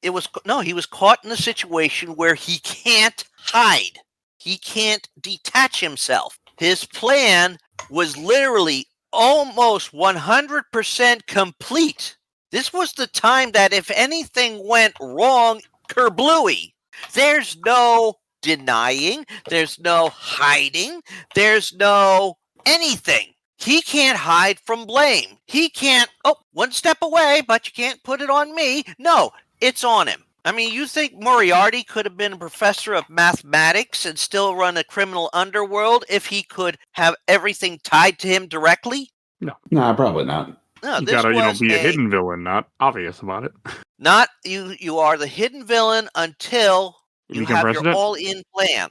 he was caught in a situation where he can't hide. He can't detach himself. His plan was literally almost 100% complete. This was the time that if anything went wrong, kerblooey. There's no denying. There's no hiding. There's no anything. He can't hide from blame. He can't, one step away, but you can't put it on me. No, it's on him. I mean, you think Moriarty could have been a professor of mathematics and still run a criminal underworld if he could have everything tied to him directly? No, probably not. No, you gotta, be a hidden villain, not obvious about it. Not you are the hidden villain until you have your all-in plan.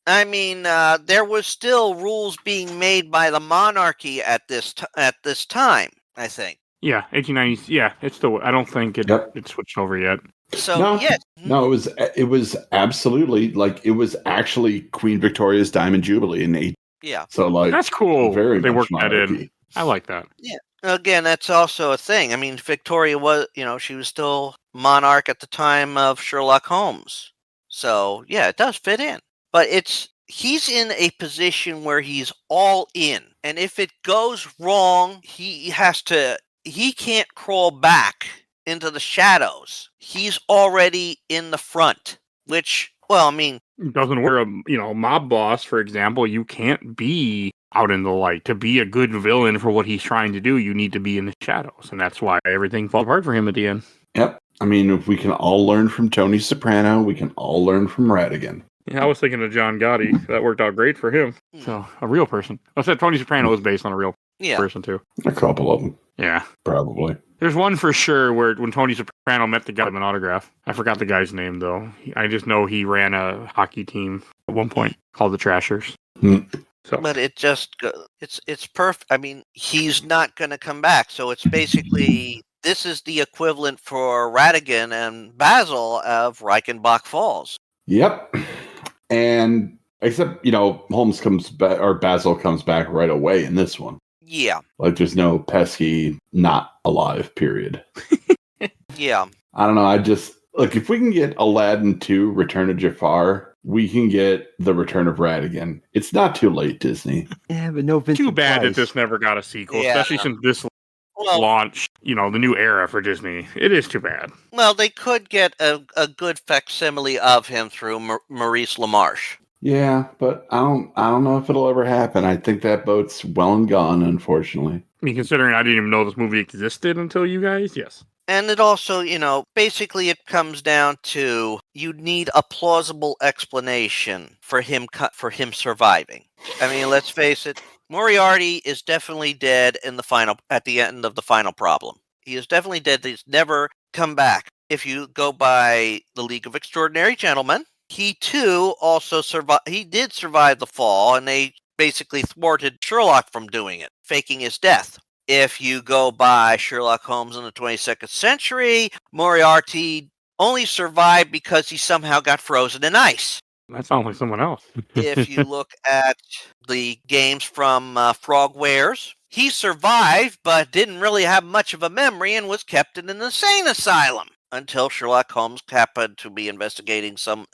I mean, there was still rules being made by the monarchy at this time, I think. Yeah, 1890s. Yeah, it's still. I don't think it switched over yet. So yes, no, it was absolutely it was actually Queen Victoria's Diamond Jubilee in 18. Yeah, so that's cool. Very they worked monarchy. that in. I like that. Yeah. Again, that's also a thing. I mean, Victoria was, she was still monarch at the time of Sherlock Holmes. So yeah, it does fit in. But he's in a position where he's all in, and if it goes wrong, he can't crawl back into the shadows. He's already in the front, which, well, I mean, doesn't work. Mob boss, for example, you can't be out in the light. To be a good villain for what he's trying to do, you need to be in the shadows, and that's why everything falls apart for him at the end. Yep. I mean, if we can all learn from Tony Soprano, we can all learn from Radigan. Yeah, I was thinking of John Gotti. That worked out great for him. So, a real person. I said Tony Soprano was based on a real person, too. A couple of them. Yeah. Probably. There's one for sure where when Tony Soprano met the guy with an autograph. I forgot the guy's name, though. I just know he ran a hockey team at one point called the Trashers. So. But it just, it's perfect. I mean, he's not going to come back. So it's basically, this is the equivalent for Ratigan and Basil of Reichenbach Falls. Yep. And except, Holmes comes back, or Basil comes back right away in this one. Yeah. Like there's no pesky not alive period. Yeah. I don't know. I just, look, if we can get Aladdin 2, Return of Jafar, we can get The Return of Ratigan. It's not too late, Disney. Yeah, but no Vincent Too bad Price. that this never got a sequel, Yeah. especially since this launched, the new era for Disney. It is too bad. Well, they could get a good facsimile of him through Maurice LaMarche. Yeah, but I don't know if it'll ever happen. I think that boat's well and gone, unfortunately. I mean, considering I didn't even know this movie existed until you guys, yes. And it also, basically it comes down to you need a plausible explanation for him surviving. I mean, let's face it, Moriarty is definitely dead at the end of the final problem. He is definitely dead. He's never come back. If you go by the League of Extraordinary Gentlemen, he too also survived. He did survive the fall, and they basically thwarted Sherlock from doing it, faking his death. If you go by Sherlock Holmes in the 22nd century, Moriarty only survived because he somehow got frozen in ice. That sounds like someone else. If you look at the games from Frogwares, he survived but didn't really have much of a memory and was kept in an insane asylum until Sherlock Holmes happened to be investigating some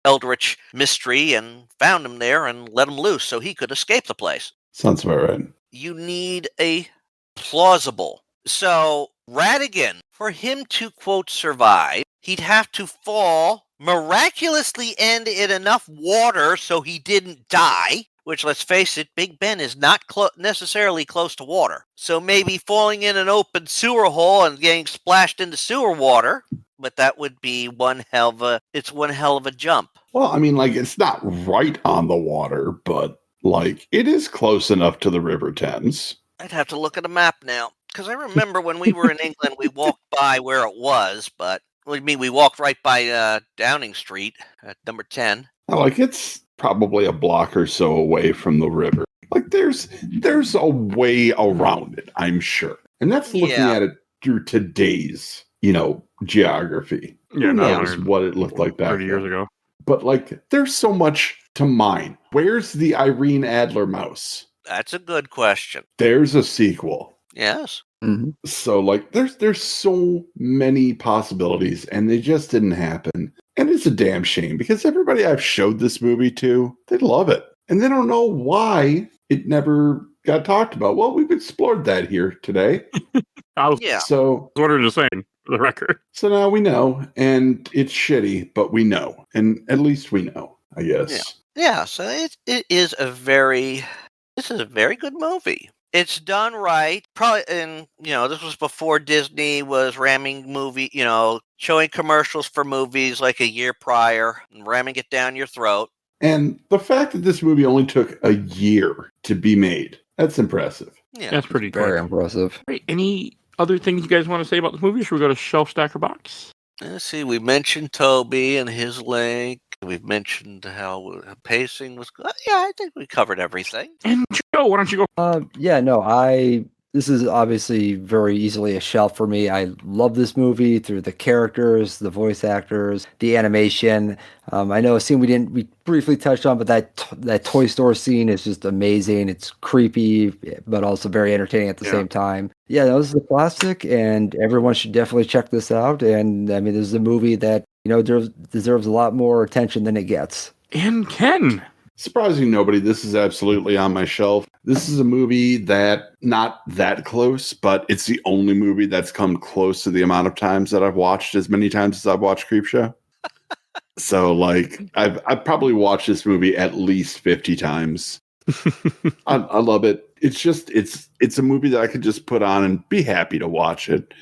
eldritch mystery and found him there and let him loose so he could escape the place. Sounds about right. You need a plausible. So Ratigan, for him to, quote, survive, he'd have to fall, miraculously end in enough water so he didn't die, which, let's face it, Big Ben is not necessarily close to water. So maybe falling in an open sewer hole and getting splashed into sewer water, but that would be one hell of a jump. Well, I mean, it's not right on the water, but, it is close enough to the River Thames. I'd have to look at a map now, because I remember when we were in England, we walked by where it was, but we walked right by Downing Street at number 10. It's probably a block or so away from the river. There's a way around it, I'm sure. And that's looking at it through today's, geography. Yeah, Who knows what it looked like back 30 years ago. But, there's so much to mine. Where's the Irene Adler mouse? That's a good question. There's a sequel. Yes. Mm-hmm. So, there's so many possibilities, and they just didn't happen. And it's a damn shame, because everybody I've showed this movie to, they love it. And they don't know why it never got talked about. Well, we've explored that here today. So wondering the same, for the record. So now we know, and it's shitty, but we know. And at least we know, I guess. Yeah, so it is this is a very good movie. It's done right. Probably, and this was before Disney was ramming showing commercials for movies like a year prior and ramming it down your throat. And the fact that this movie only took a year to be made, that's impressive. Yeah, that's pretty quick. Very impressive. Right, any other things you guys want to say about this movie? Should we go to Shelf Stacker Box? Let's see. We mentioned Toby and his link. We've mentioned how pacing was good. Yeah, I think we covered everything. And Joe, why don't you go? This is obviously very easily a shelf for me. I love this movie through the characters, the voice actors, the animation. I know a scene we briefly touched on, but that toy store scene is just amazing. It's creepy, but also very entertaining at the same time. Yeah, that was a classic, and everyone should definitely check this out. And I mean, this is a movie that deserves a lot more attention than it gets. And Ken. Surprising nobody, this is absolutely on my shelf. This is a movie that, not that close, but it's the only movie that's come close to the amount of times that I've watched as many times as I've watched Creepshow. So, I've probably watched this movie at least 50 times. I love it. It's just, it's a movie that I could just put on and be happy to watch it.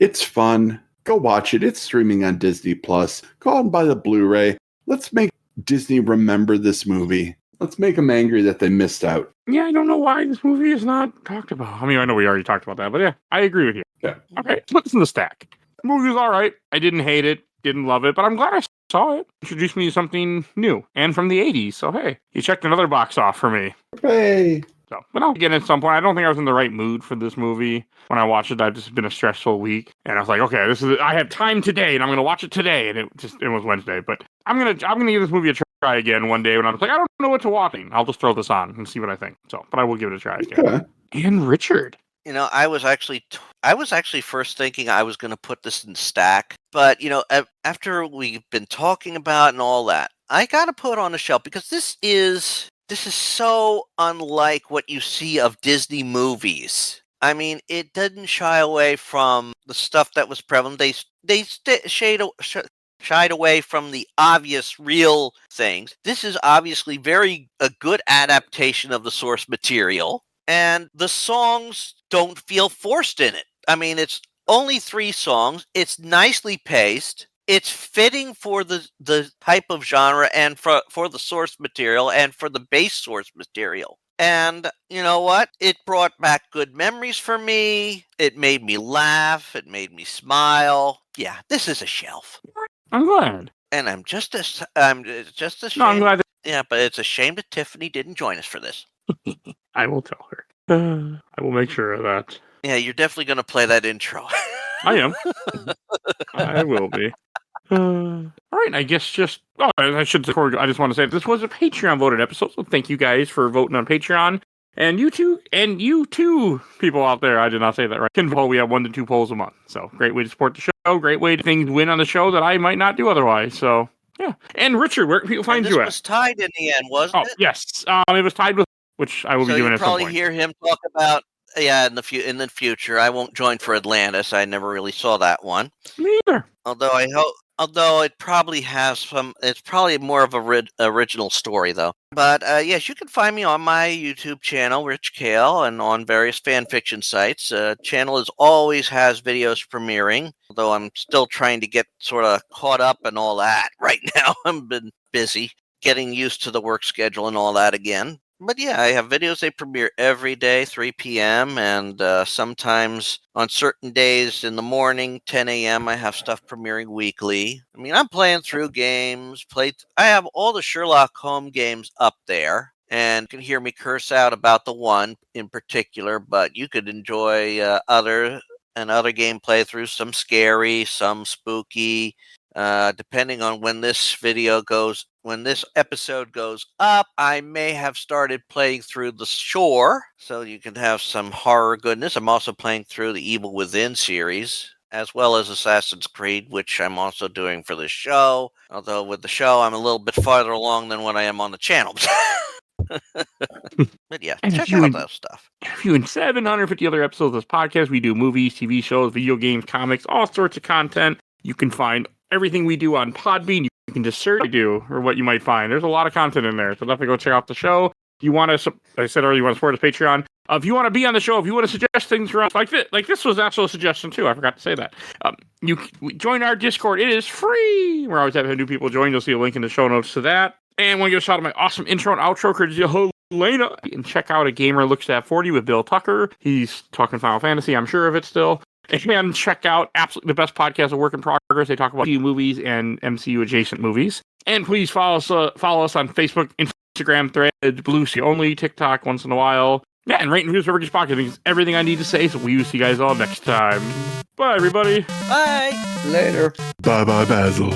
It's fun. Go watch it. It's streaming on Disney+. Go out and buy the Blu-ray. Let's make Disney remember this movie. Let's make them angry that they missed out. Yeah, I don't know why this movie is not talked about. I mean, I know we already talked about that, but yeah, I agree with you. Yeah. Okay, what's in the stack? The movie was all right. I didn't hate it, didn't love it, but I'm glad I saw it. Introduced me to something new and from the 80s. So, hey, you checked another box off for me. Hooray! So, but I'll get in at some point. I don't think I was in the right mood for this movie when I watched it. I've just been a stressful week, and I was like, okay, I have time today, and I'm gonna watch it today. And it was Wednesday, but I'm gonna give this movie a try again one day when I was like, I don't know what to watch. I'll just throw this on and see what I think. So, but I will give it a try again. Okay. And Richard. You know, I was actually first thinking I was going to put this in stack, but you know, after we've been talking about and all that, I got to put it on the shelf because this is so unlike what you see of Disney movies. I mean, it didn't shy away from the stuff that was prevalent. They shied away from the obvious real things. This is obviously a good adaptation of the source material. And the songs don't feel forced in it. I mean, it's only 3 songs. It's nicely paced. It's fitting for the type of genre and for the source material and for the base source material. And you know what? It brought back good memories for me. It made me laugh. It made me smile. Yeah, this is a shelf. I'm glad. And I'm just ashamed. No, I'm glad. Yeah, but it's a shame that Tiffany didn't join us for this. I will tell her. I will make sure of that. Yeah, you're definitely going to play that intro. I am. I will be. All right, I guess I just want to say this was a Patreon voted episode, so thank you guys for voting on Patreon. And you too, people out there, I did not say that right. Can vote. We have 1 to 2 polls a month. So great way to support the show. Great way to things win on the show that I might not do otherwise. So yeah. And Richard, where can people find you at? This was tied in the end, wasn't it? Yes. It was tied with which I will be doing at some point. So you'll probably hear him talk about in the future. I won't join for Atlantis. I never really saw that one. Me either. Although it probably has some, it's probably more of a original story though. But yes, you can find me on my YouTube channel, Rich Kale, and on various fan fiction sites. Channel always has videos premiering, although I'm still trying to get sort of caught up and all that right now. I've been busy getting used to the work schedule and all that again. But yeah, I have videos. They premiere every day, 3 p.m. And sometimes on certain days in the morning, 10 a.m., I have stuff premiering weekly. I mean, I'm playing through games. I have all the Sherlock Holmes games up there. And you can hear me curse out about the one in particular, but you could enjoy other game playthroughs, some scary, some spooky, depending on when this episode goes up, I may have started playing through The Shore, so you can have some horror goodness. I'm also playing through the Evil Within series, as well as Assassin's Creed, which I'm also doing for the show. Although with the show, I'm a little bit farther along than what I am on the channel. But yeah, check out that stuff. If you in 750 other episodes of this podcast, we do movies, TV shows, video games, comics, all sorts of content. You can find everything we do on Podbean. You can just search or what you might find. There's a lot of content in there, so definitely go check out the show. You want to, I said earlier, you want to support us Patreon. If you want to be on the show, if you want to suggest things for us, like this was actually a suggestion too. I forgot to say that. You join our Discord. It is free. We're always having new people join. You'll see a link in the show notes to that. And want to give a shout out to my awesome intro and outro, courtesy of Helena. And check out A Gamer Looks at 40 with Bill Tucker. He's talking Final Fantasy, I'm sure of it still. And check out absolutely the best podcast of Work in Progress. They talk about MCU movies and MCU adjacent movies. And please follow us on Facebook, Instagram, Threads, Blue Sea Only, TikTok once in a while. Yeah, and rate and review for Podcast. I think it's everything I need to say, so we'll see you guys all next time. Bye, everybody. Bye. Later. Bye-bye, Basil.